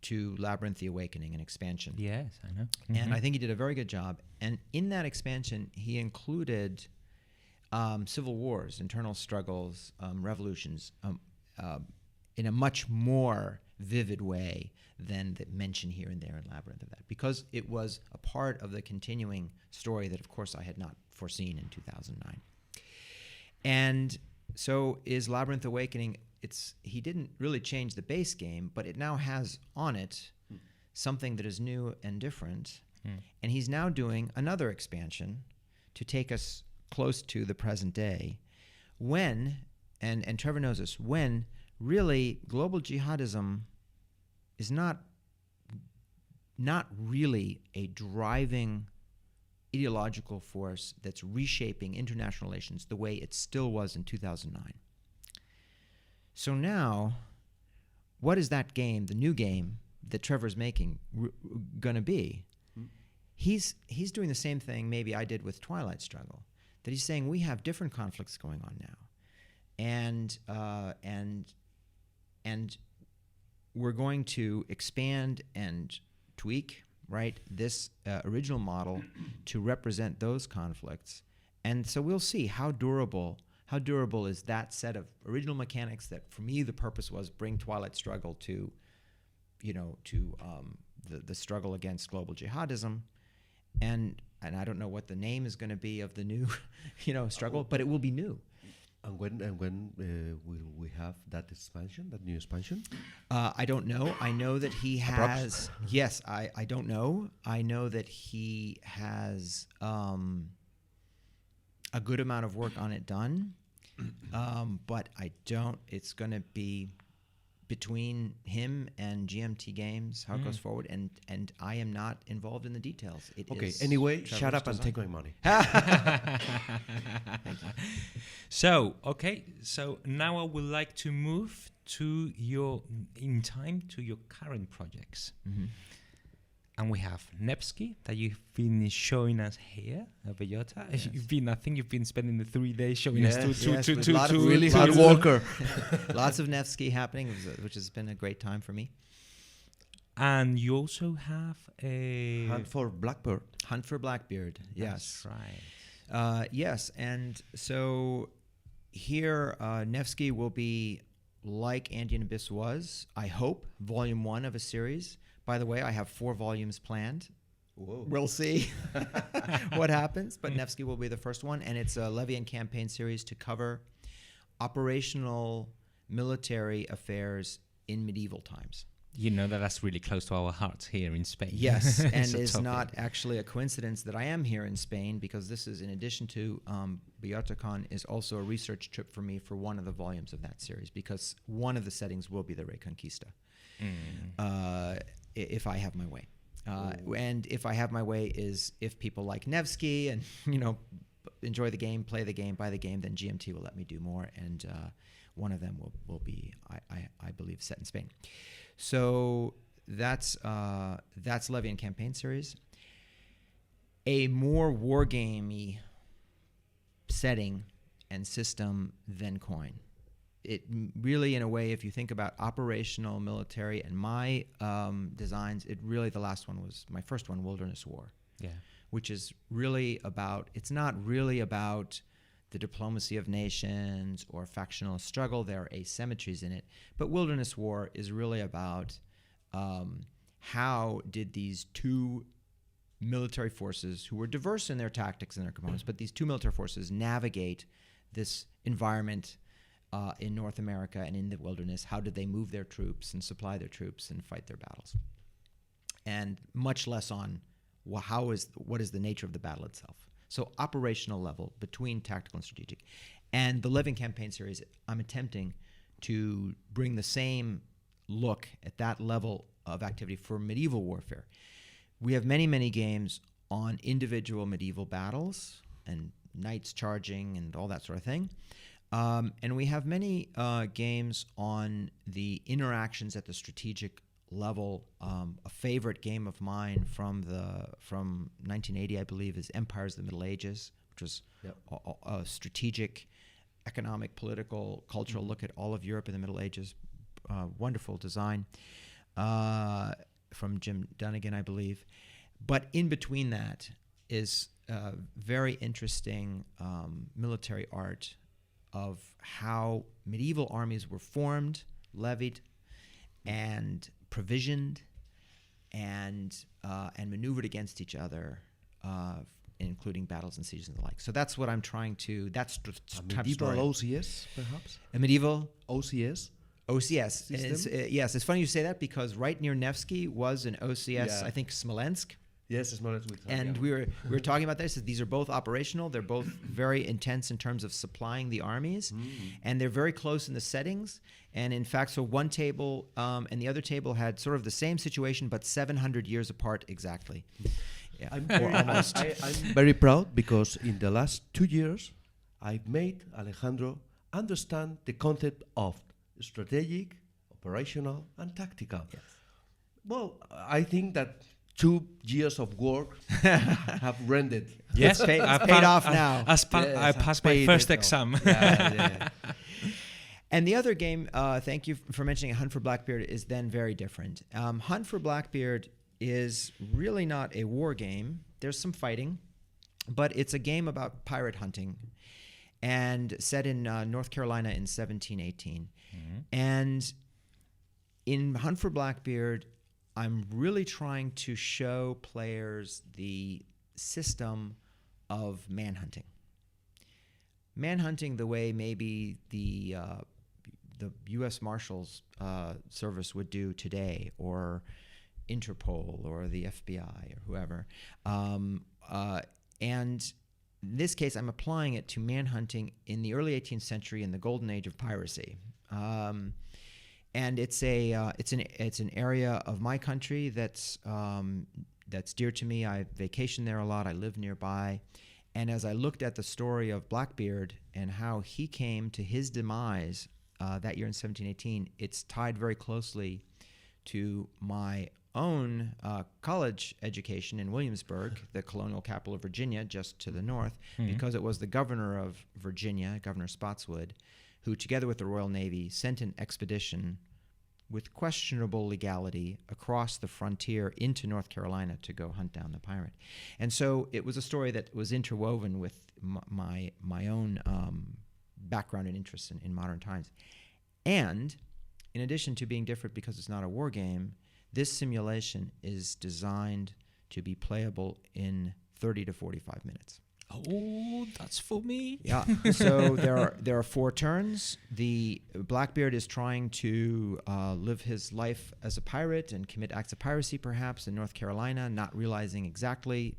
to Labyrinth: The Awakening, an expansion. Yes, I know. And I think he did a very good job. And in that expansion, he included civil wars, internal struggles, revolutions, in a much more vivid way than the mention here and there in Labyrinth of that, because it was a part of the continuing story that, of course, I had not foreseen in 2009. And so is Labyrinth Awakening, he didn't really change the base game, but it now has on it something that is new and different. And he's now doing another expansion to take us close to the present day when, and Trevor knows this, when really global jihadism is not really a driving ideological force that's reshaping international relations the way it still was in 2009. So now, what is that game, the new game that Trevor's making, going to be? He's doing the same thing maybe I did with Twilight Struggle, that he's saying we have different conflicts going on now, and we're going to expand and tweak, right, this original model to represent those conflicts. And so we'll see how durable is that set of original mechanics that, for me, the purpose was bring Twilight Struggle to, the struggle against global jihadism. And I don't know what the name is going to be of the new, struggle, but it will be new. And when will we have that expansion, that new expansion? I don't know. I know that he has. Yes, I don't know. I know that he has a good amount of work on it done, but I don't. It's going to be between him and GMT Games how it goes forward, and I am not involved in the details. Okay. Anyway, shut up and take my money. So now I would like to move to your current projects. And we have Nevsky that you've been showing us here at Bellota. Yes. I think you've been spending the 3 days showing us really hard worker. Lots of Nevsky happening, which has been a great time for me. And you also have a Hunt for Blackbird. Hunt for Blackbeard. That's Yes. right. Yes, and so here Nevsky will be like Andean Abyss was, I hope, volume 1 of a series. By the way, I have 4 volumes planned. Whoa. We'll see what happens, but Nevsky will be the first one, and it's a Levian campaign series to cover operational military affairs in medieval times. You know that that's really close to our hearts here in Spain. Yes, and a it's topic. not actually a coincidence that I am here in Spain, because this is, in addition to BellotaCon, is also a research trip for me for one of the volumes of that series, because one of the settings will be the Reconquista, if I have my way. And if I have my way is if people like Nevsky and, enjoy the game, play the game, buy the game, then GMT will let me do more, and one of them will be, I believe, set in Spain. So that's Levian campaign series. A more wargamey setting and system than Coin. It really, in a way, if you think about operational military and my designs, the last one was my first one, Wilderness War. Yeah. Which is really about, it's not really about the diplomacy of nations or factional struggle. There are asymmetries in it. But Wilderness War is really about how did these two military forces, who were diverse in their tactics and their components, but these two military forces navigate this environment in North America and in the wilderness. How did they move their troops and supply their troops and fight their battles? And much less on what is the nature of the battle itself. So operational level between tactical and strategic. And the Living Campaign series, I'm attempting to bring the same look at that level of activity for medieval warfare. We have many, many games on individual medieval battles and knights charging and all that sort of thing. And we have many games on the interactions at the strategic level. A favorite game of mine from 1980, I believe, is Empires of the Middle Ages, which was a strategic, economic, political, cultural look at all of Europe in the Middle Ages. Wonderful design from Jim Dunnigan, I believe. But in between that is very interesting military art of how medieval armies were formed, levied, and provisioned, and maneuvered against each other, including battles and sieges and the like. So that's what I'm trying to. That's the A medieval OCS, perhaps. A medieval OCS. OCS. Yes, it's funny you say that, because right near Nevsky was an OCS. Yeah. I think Smolensk. Yes, it's not with. And we were talking about this. These are both operational. They're both very intense in terms of supplying the armies, and they're very close in the settings. And in fact, so one table and the other table had sort of the same situation, but 700 years apart exactly. Yeah, I'm almost. very proud, because in the last 2 years, I've made Alejandro understand the concept of strategic, operational, and tactical. Yes. Well, I think that 2 years of work have rendered. Yes, It's paid off now. I passed my paid first it off. exam. Yeah. And the other game, thank you for mentioning Hunt for Blackbeard, is then very different. Hunt for Blackbeard is really not a war game. There's some fighting, but it's a game about pirate hunting, and set in North Carolina in 1718. And in Hunt for Blackbeard, I'm really trying to show players the system of manhunting. Manhunting the way maybe the U.S. Marshals Service would do today, or Interpol, or the FBI, or whoever. And in this case, I'm applying it to manhunting in the early 18th century, in the golden age of piracy. And it's an area of my country that's dear to me. I vacation there a lot. I live nearby. And as I looked at the story of Blackbeard and how he came to his demise that year in 1718, it's tied very closely to my own college education in Williamsburg, the colonial capital of Virginia, just to the north, because it was the governor of Virginia, Governor Spotswood, who, together with the Royal Navy, sent an expedition with questionable legality across the frontier into North Carolina to go hunt down the pirate. And so it was a story that was interwoven with my own background and interest in modern times. And in addition to being different because it's not a war game, this simulation is designed to be playable in 30 to 45 minutes. Oh, that's for me. Yeah. So there are 4 turns. The Blackbeard is trying to live his life as a pirate and commit acts of piracy, perhaps, in North Carolina, not realizing exactly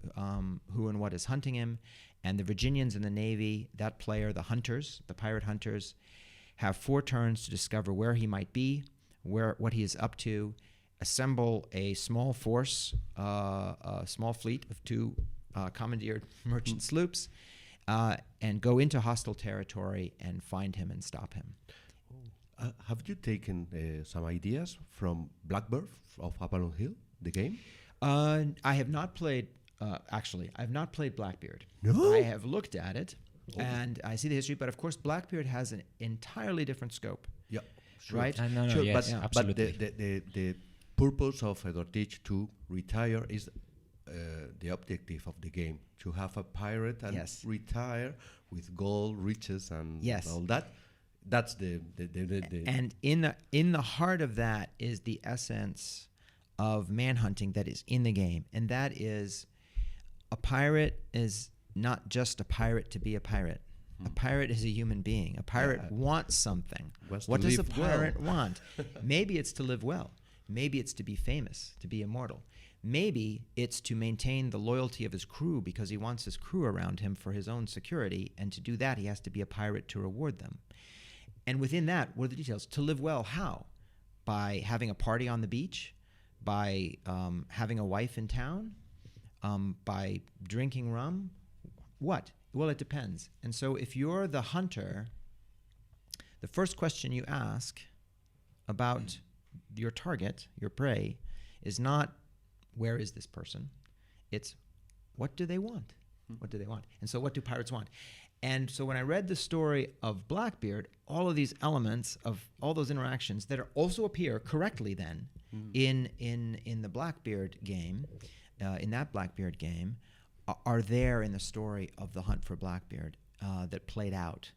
who and what is hunting him. And the Virginians in the Navy, that player, the hunters, the pirate hunters, have 4 turns to discover where he might be, what he is up to, assemble a small force, a small fleet of 2 commandeered merchant sloops, and go into hostile territory and find him and stop him. Have you taken some ideas from Blackbird of Avalon Hill, the game? I have not played, actually, I have not played Blackbeard. No? I have looked at it, and I see the history, but of course Blackbeard has an entirely different scope. Yeah, sure. Right? No, Sure, yes, but absolutely. the purpose of Edward Teach to retire is the objective of the game, to have a pirate and Yes. retire with gold, riches, and Yes. all that. That's the And in the heart of that is the essence of manhunting that is in the game, and that is a pirate is not just a pirate to be a pirate. A pirate is a human being. A pirate wants something. Wants What to does a live well. pirate want? Maybe it's to live well. Maybe it's to be famous, to be immortal. Maybe it's to maintain the loyalty of his crew because he wants his crew around him for his own security, and to do that he has to be a pirate to reward them. And within that, what are the details? To live well, how? By having a party on the beach? By having a wife in town? By drinking rum? What? Well, it depends. And so if you're the hunter, the first question you ask about your target, your prey, is not, where is this person? It's, what do they want? What do they want? And so what do pirates want? And so when I read the story of Blackbeard, all of these elements of all those interactions that also appear correctly then in the Blackbeard game, in that Blackbeard game, are there in the story of the hunt for Blackbeard that played out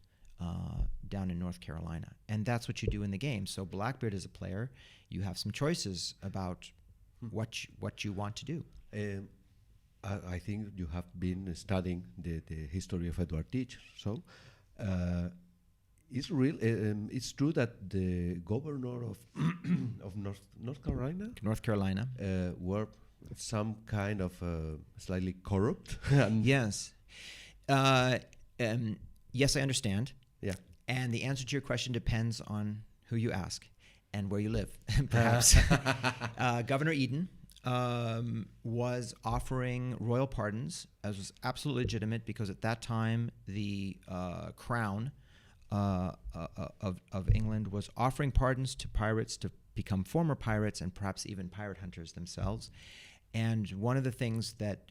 down in North Carolina. And that's what you do in the game. So Blackbeard as a player, you have some choices about what you want to do. I think you have been studying the history of Edward Teach. So it's real. It's true that the governor of of North Carolina were some kind of slightly corrupt. Yes. Yes, I understand. Yeah. And the answer to your question depends on who you ask and where you live, perhaps. Governor Eden was offering royal pardons, as was absolutely legitimate, because at that time the crown of England was offering pardons to pirates to become former pirates and perhaps even pirate hunters themselves. And one of the things that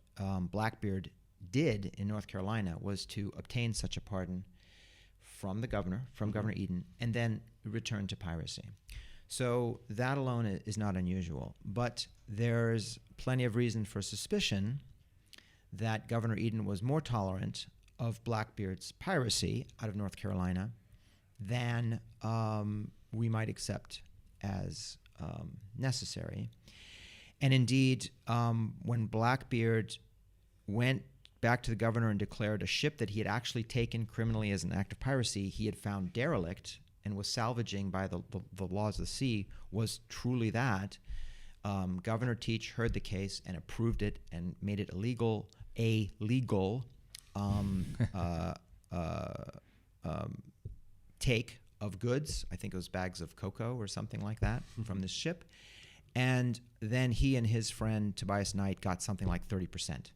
Blackbeard did in North Carolina was to obtain such a pardon from the governor, from Governor Eden, and then return to piracy. So that alone is not unusual. But there's plenty of reason for suspicion that Governor Eden was more tolerant of Blackbeard's piracy out of North Carolina than we might accept as necessary. And indeed, when Blackbeard went back to the governor and declared a ship that he had actually taken criminally as an act of piracy, he had found derelict and was salvaging by the laws of the sea, was truly that. Governor Teach heard the case and approved it and made it a legal take of goods. I think it was bags of cocoa or something like that from this ship. And then he and his friend Tobias Knight got something like 30%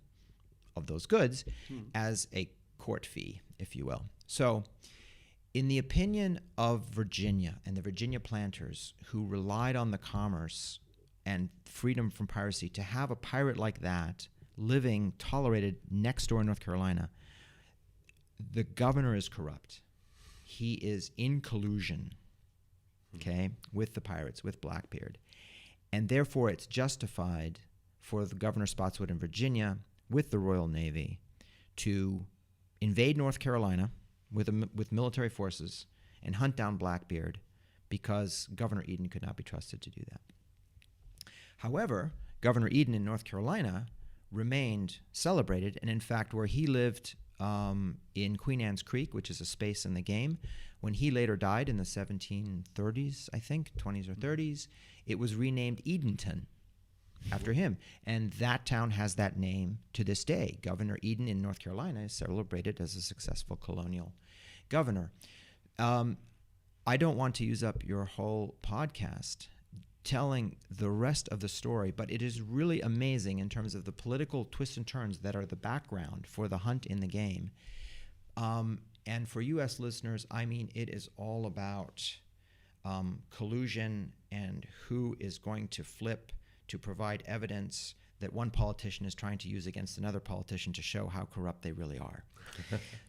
of those goods as a court fee, if you will. So in the opinion of Virginia and the Virginia planters who relied on the commerce and freedom from piracy, to have a pirate like that living tolerated next door in North Carolina, the governor is corrupt. He is in collusion okay, with the pirates, with Blackbeard. And therefore it's justified for the Governor Spotswood in Virginia with the Royal Navy to invade North Carolina with military forces and hunt down Blackbeard because Governor Eden could not be trusted to do that. However, Governor Eden in North Carolina remained celebrated, and in fact, where he lived in Queen Anne's Creek, which is a space in the game, when he later died in the 1730s, I think, 20s or 30s, it was renamed Edenton after him. And that town has that name to this day. Governor Eden in North Carolina is celebrated as a successful colonial governor. I don't want to use up your whole podcast telling the rest of the story, but it is really amazing in terms of the political twists and turns that are the background for the hunt in the game. And for U.S. listeners, I mean, it is all about collusion and who is going to flip to provide evidence that one politician is trying to use against another politician to show how corrupt they really are.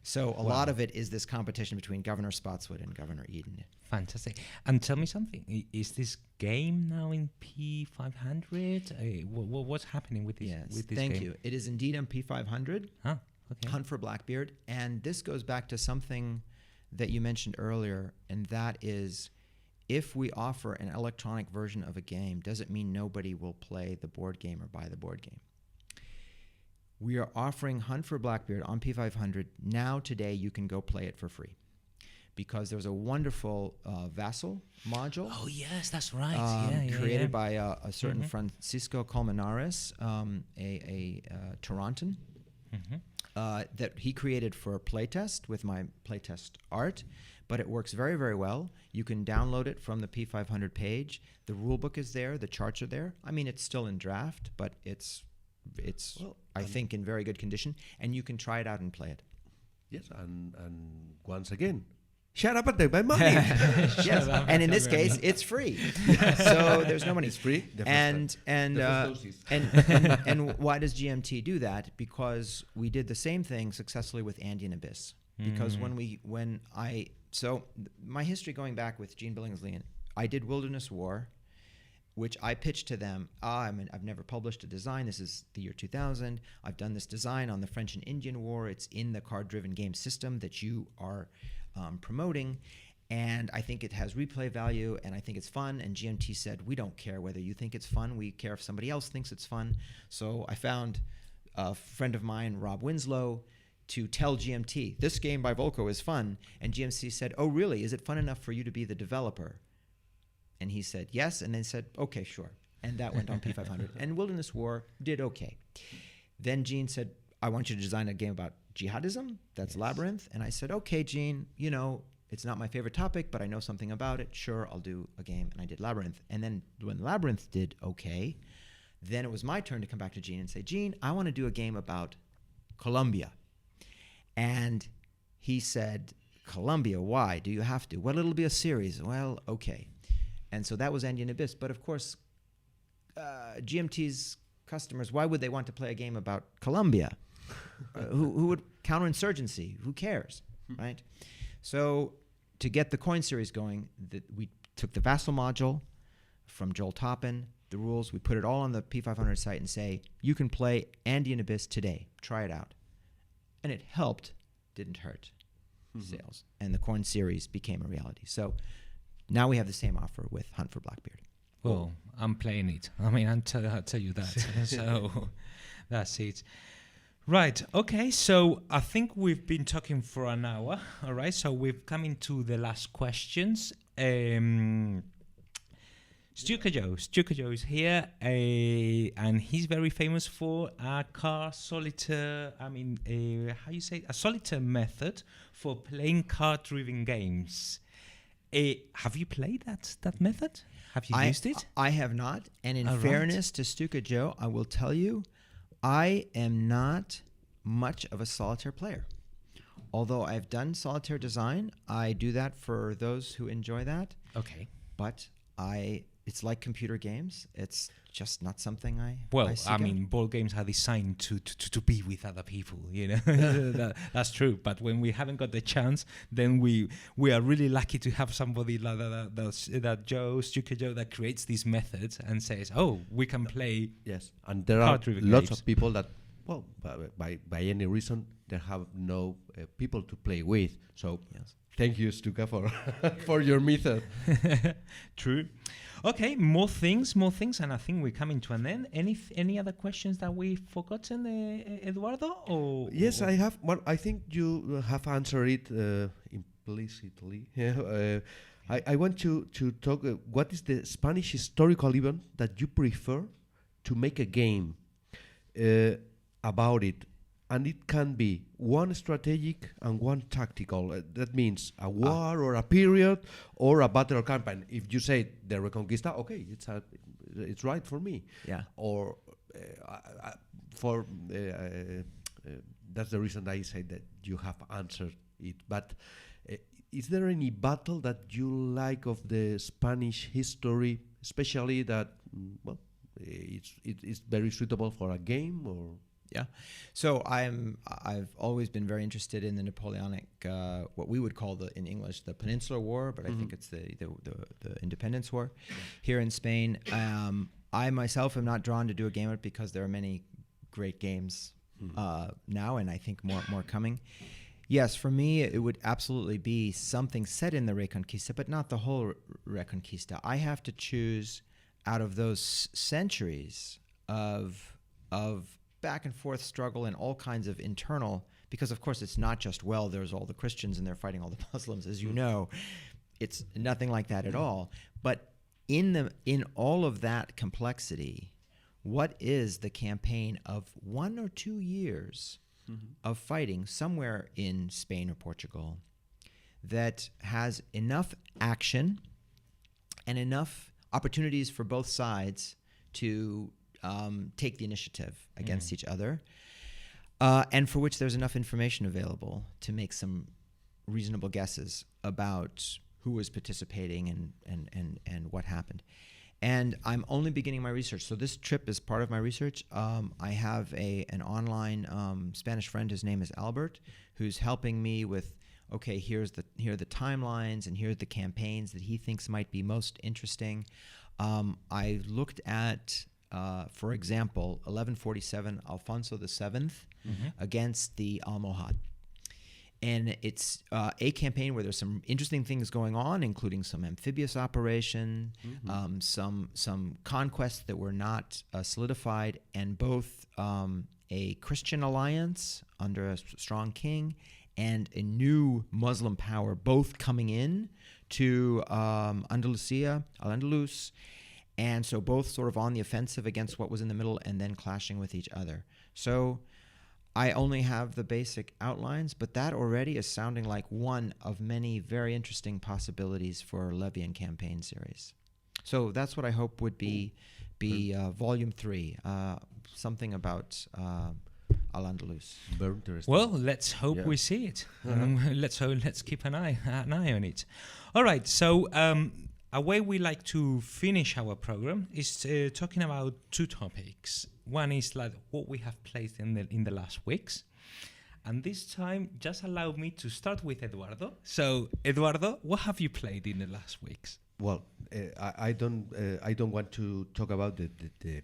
So a lot of it is this competition between Governor Spotswood and Governor Eden. Fantastic. And tell me something. Is this game now in P500? What's happening with this, with this game? Thank you. It is indeed on P500. Okay. Hunt for Blackbeard. And this goes back to something that you mentioned earlier, and that is, if we offer an electronic version of a game, doesn't mean nobody will play the board game or buy the board game. We are offering Hunt for Blackbeard on P500. Now, today, you can go play it for free, because there's a wonderful Vassal module. Oh, yes, that's right. Created by a certain Francisco Colmenares, a Torontan, that he created for playtest with my playtest art. But it works very, very well. You can download it from the P500 page. The rule book is there. The charts are there. I mean, it's still in draft, but it's I think, in very good condition. And you can try it out and play it. Yes, and once again, shut up and take my money. Yes, and in this case, it's free. So there's no money. It's free. And why does GMT do that? Because we did the same thing successfully with Andean Abyss. Because so my history going back with Gene Billingsley, I did Wilderness War, which I pitched to them. I've never published a design. This is the year 2000. I've done this design on the French and Indian War. It's in the card-driven game system that you are promoting. And I think it has replay value, and I think it's fun. And GMT said, we don't care whether you think it's fun. We care if somebody else thinks it's fun. So I found a friend of mine, Rob Winslow, to tell GMT, this game by Volko is fun. And GMT said, oh, really? Is it fun enough for you to be the developer? And he said, yes. And then said, okay, sure. And that went on P500. And Wilderness War did okay. Then Gene said, I want you to design a game about jihadism. That's Labyrinth. And I said, okay, Gene, it's not my favorite topic, but I know something about it. Sure, I'll do a game. And I did Labyrinth. And then when Labyrinth did okay, then it was my turn to come back to Gene and say, Gene, I want to do a game about Colombia. And he said, Colombia, why? Do you have to? Well, it'll be a series. Well, okay. And so that was Andean Abyss. But of course, GMT's customers, why would they want to play a game about Colombia? Who would counterinsurgency? Who cares, right? So to get the coin series going, we took the Vassal module from Joel Toppin, the rules, we put it all on the P500 site and say, you can play Andean Abyss today. Try it out. And it helped, didn't hurt sales. And the coin series became a reality. So now we have the same offer with Hunt for Blackbeard. Well, I'm playing it. I mean, I'll tell you that. So that's it. Right. Okay. So I think we've been talking for an hour. All right. So we've come into the last questions. Stuka Joe is here, and he's very famous for a card solitaire. How you say it? A solitaire method for playing card-driven games. Have you played that method? Have you used it? I have not. And in fairness to Stuka Joe, I will tell you, I am not much of a solitaire player. Although I've done solitaire design, I do that for those who enjoy that. Okay. But I it's like computer games. It's just not something I Well, seek I out. mean, board games are designed to be with other people, you know. That's true. But when we haven't got the chance, then we are really lucky to have somebody like that Joe, Stuka Joe, that creates these methods and says, "Oh, we can play." Yes, and there are card-driven lots games. of people that, well, by any reason, they have no people to play with. So Yes. thank you, Stuka, for for your method. True. Okay, more things, and I think we're coming to an end. Any other questions that we've forgotten, Eduardo? Or Yes, I have. Well, I think you have answered it implicitly. I want to talk. What is the Spanish historical event that you prefer to make a game about it? And it can be one strategic and one tactical. That means a war or a period or a battle campaign. If you say the Reconquista, okay, it's right for me. Yeah. Or that's the reason I say that you have answered it. But is there any battle that you like of the Spanish history, especially that it's very suitable for a game? Or Yeah. So I've always been very interested in the Napoleonic, what we would call in English the Peninsular War, but I think it's the Independence War here in Spain. I myself am not drawn to do a game of it because there are many great games now, and I think more coming. Yes, for me it would absolutely be something set in the Reconquista, but not the whole Reconquista. I have to choose out of those centuries of back and forth struggle and all kinds of internal, because of course it's not just, well, there's all the Christians and they're fighting all the Muslims, as you know. It's nothing like that at all. But in all of that complexity, what is the campaign of 1 or 2 years of fighting somewhere in Spain or Portugal that has enough action and enough opportunities for both sides to take the initiative against each other, and for which there's enough information available to make some reasonable guesses about who was participating and what happened. And I'm only beginning my research, so this trip is part of my research. I have an online Spanish friend. His name is Albert, who's helping me with, okay, here are the timelines and here are the campaigns that he thinks might be most interesting. I looked at, for example, 1147, Alfonso VII against the Almohad. And it's a campaign where there's some interesting things going on, including some amphibious operation, some conquests that were not solidified, and both a Christian alliance under a strong king and a new Muslim power, both coming in to Al-Andalus, and so both sort of on the offensive against what was in the middle and then clashing with each other. So I only have the basic outlines, but that already is sounding like one of many very interesting possibilities for Levian campaign series. So that's what I hope would be volume 3, something about Al-Andalus. very interesting. Well, let's hope we see it. Let's keep an eye on it. All right. So a way we like to finish our program is talking about 2 topics. One is like what we have played in the last weeks, and this time just allow me to start with Eduardo. So, Eduardo, what have you played in the last weeks? Well, I don't want to talk about the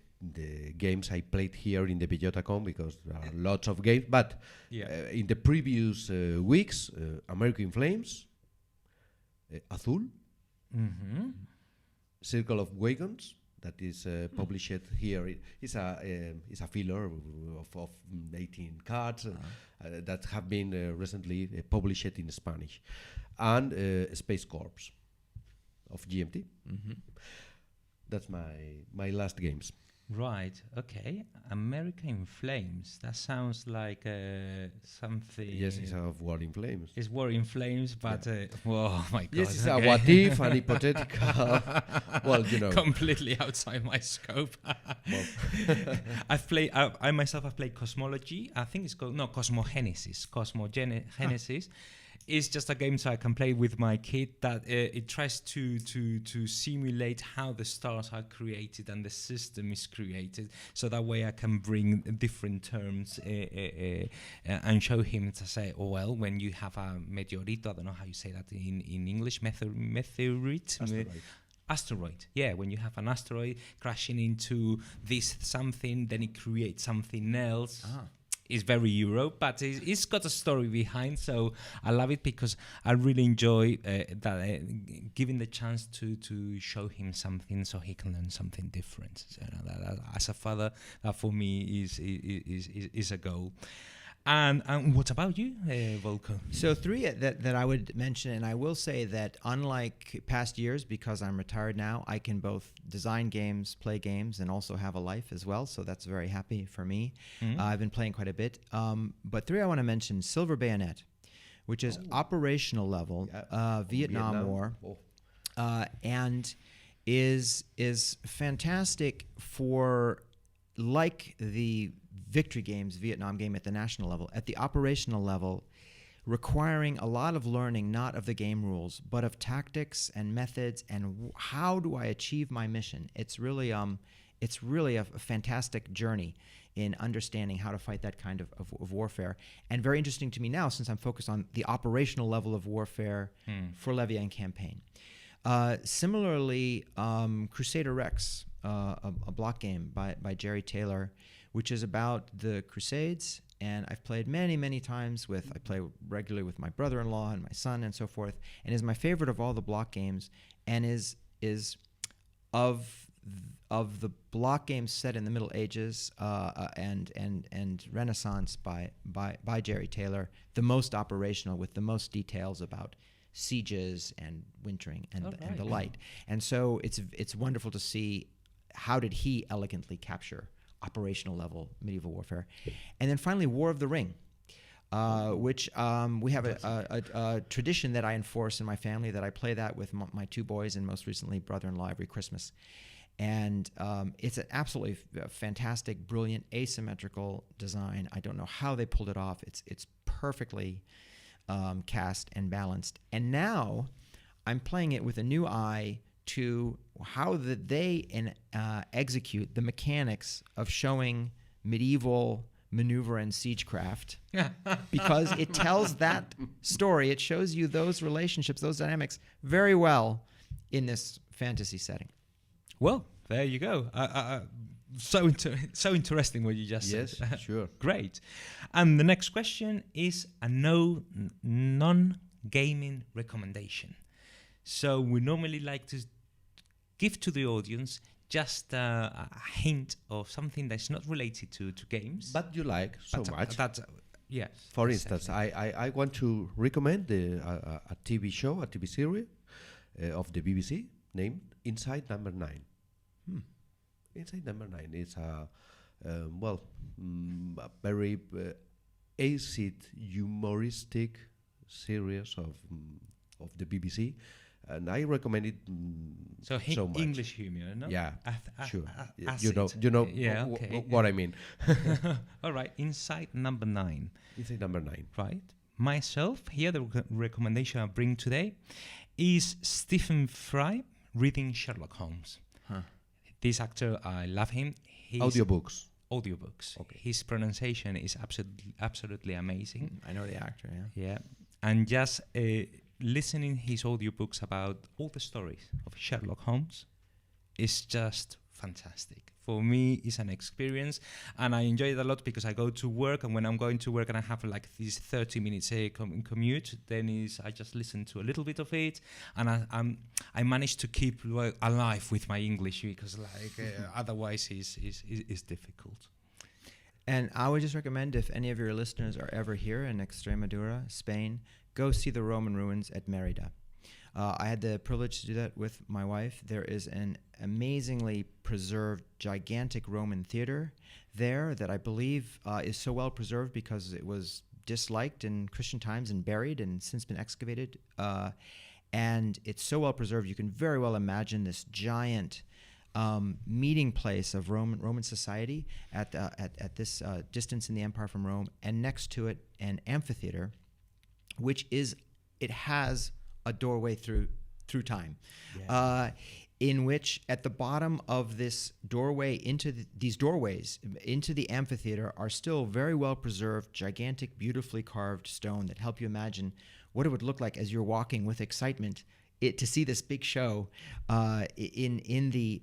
games I played here in the Bellota because there are lots of games. But in the previous weeks, American Flames, Azul, Circle of Wagons, that is published here. It's a filler of 18 cards that have been recently published in Spanish, and Space Corps of GMT. That's my last games. Right. Okay. America in Flames. That sounds like something. Yes, it's a War in Flames. It's War in Flames, but oh my God. Yes, it's a what if, an hypothetical. Well, you know, completely outside my scope. I myself have played Cosmology. I think it's called Cosmogenesis. Cosmogenesis. It's just a game so I can play with my kid that it tries to simulate how the stars are created and the system is created. So that way I can bring different terms and show him to say, oh, well, when you have a meteorito, I don't know how you say that in English, meteorite? Asteroid. Yeah, when you have an asteroid crashing into this something, then it creates something else. It's very Europe, but it's got a story behind, so I love it because I really enjoy giving the chance to show him something so he can learn something different. So that, as a father, that for me is a goal. And what about you, Volko? So 3 that I would mention, and I will say that unlike past years, because I'm retired now, I can both design games, play games, and also have a life as well. So that's very happy for me. I've been playing quite a bit. But 3 I want to mention, Silver Bayonet, which is operational level, Vietnam War, and is fantastic for, like the victory games, Vietnam game at the national level, at the operational level, requiring a lot of learning, not of the game rules, but of tactics and methods and how do I achieve my mission. It's really a fantastic journey in understanding how to fight that kind of warfare. And very interesting to me now, since I'm focused on the operational level of warfare for Levian campaign. Similarly, Crusader Rex, a block game by Jerry Taylor, which is about the Crusades, and I've played many times I play regularly with my brother-in-law and my son and so forth, and is my favorite of all the block games, and is of the block games set in the Middle Ages and Renaissance by Jerry Taylor, the most operational with the most details about sieges and wintering and the light. And so it's wonderful to see how did he elegantly capture operational level medieval warfare. And then finally, War of the Ring, which we have a tradition that I enforce in my family, that I play that with my 2 boys and most recently brother-in-law every Christmas. And it's an absolutely fantastic, brilliant, asymmetrical design. I don't know how they pulled it off. It's perfectly cast and balanced. And now I'm playing it with a new eye to how they execute the mechanics of showing medieval maneuver and siegecraft, because it tells that story. It shows you those relationships, those dynamics very well in this fantasy setting. Well, there you go. So interesting what you just said. Yes, sure. Great. And the next question is a non-gaming recommendation. So we normally like to give to the audience just a hint of something that's not related to games. But you like so much. Yes. For instance, I want to recommend a TV show, a TV series of the BBC named Inside Number 9. Inside Number 9 is a very acid humoristic series of the BBC. And I recommend it so much. English humor, no? Yeah, sure. Acid. You know yeah, okay. what I mean. All right, Inside Number 9. Inside Number 9. Right. Myself, here the recommendation I bring today is Stephen Fry reading Sherlock Holmes. This actor, I love him. Audiobooks. Okay. His pronunciation is absolutely amazing. I know the actor, yeah. Yeah. And just listening his audiobooks about all the stories of Sherlock Holmes is just fantastic. For me, it's an experience, and I enjoy it a lot because I go to work, and when I'm going to work and I have like this 30 minutes commute, then I just listen to a little bit of it, and I manage to keep alive with my English, because otherwise it's difficult. And I would just recommend, if any of your listeners are ever here in Extremadura, Spain, go see the Roman ruins at Merida. I had the privilege to do that with my wife. There is an amazingly preserved, gigantic Roman theater there that I believe is so well preserved because it was disliked in Christian times and buried and since been excavated. And it's so well preserved, you can very well imagine this giant meeting place of Roman society at this distance in the empire from Rome, and next to it an amphitheater, which is it has a doorway through time. Yeah. In which at the bottom of this doorway these doorways into the amphitheater are still very well preserved, gigantic, beautifully carved stone that help you imagine what it would look like as you're walking with excitement to see this big show in the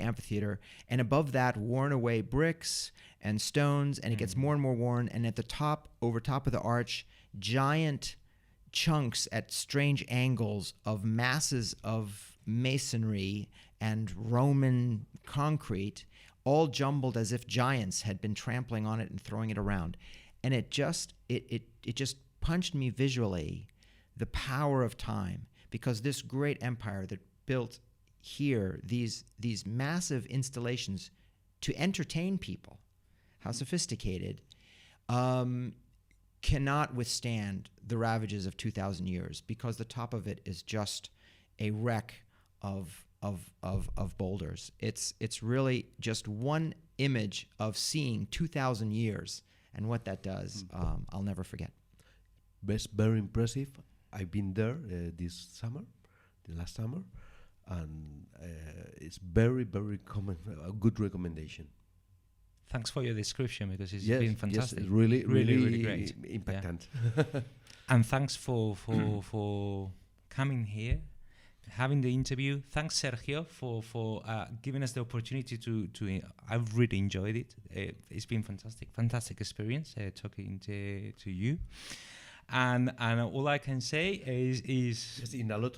amphitheater. And above that, worn away bricks and stones, and it gets more and more worn. And at the top, over top of the arch, giant chunks at strange angles of masses of masonry and Roman concrete, all jumbled as if giants had been trampling on it and throwing it around. And it just punched me visually the power of time, because this great empire that built here these massive installations to entertain people, how sophisticated, cannot withstand the ravages of 2,000 years, because the top of it is just a wreck of boulders. It's really just one image of seeing 2,000 years, and what that does, I'll never forget. Very impressive. I've been there the last summer, and it's very, very a good recommendation. Thanks for your description, because it's been fantastic. Yes, really, really great. Impactant. Yeah. And thanks for coming here, having the interview. Thanks, Sergio, for giving us the opportunity to. I've really enjoyed it. It's been fantastic experience talking to you. And all I can say is yes, in a lot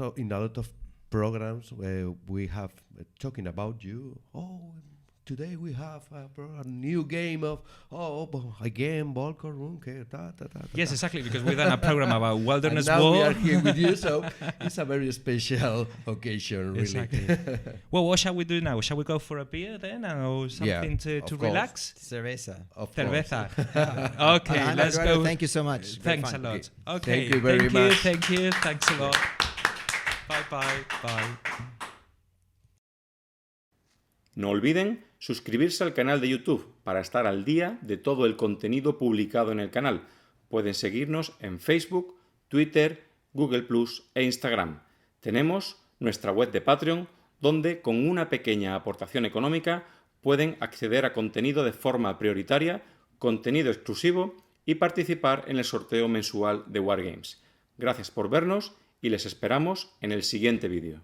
of programs where we have talking about you. Oh, today we have a new game of again Volko, Ruhnke. Yes, exactly, because we've done a program about Wilderness and now War. we are here with you, so it's a very special occasion, really. Exactly. Well, what shall we do now? Shall we go for a beer then, or something to relax? Cerveza. Cerveza. Okay, let's go. Thank you so much. Thanks a lot. Okay, thank you very much. Thank you. Thanks a lot. Bye. No olviden suscribirse al canal de YouTube para estar al día de todo el contenido publicado en el canal. Pueden seguirnos en Facebook, Twitter, Google+ e Instagram. Tenemos nuestra web de Patreon, donde con una pequeña aportación económica pueden acceder a contenido de forma prioritaria, contenido exclusivo y participar en el sorteo mensual de Wargames. Gracias por vernos y les esperamos en el siguiente vídeo.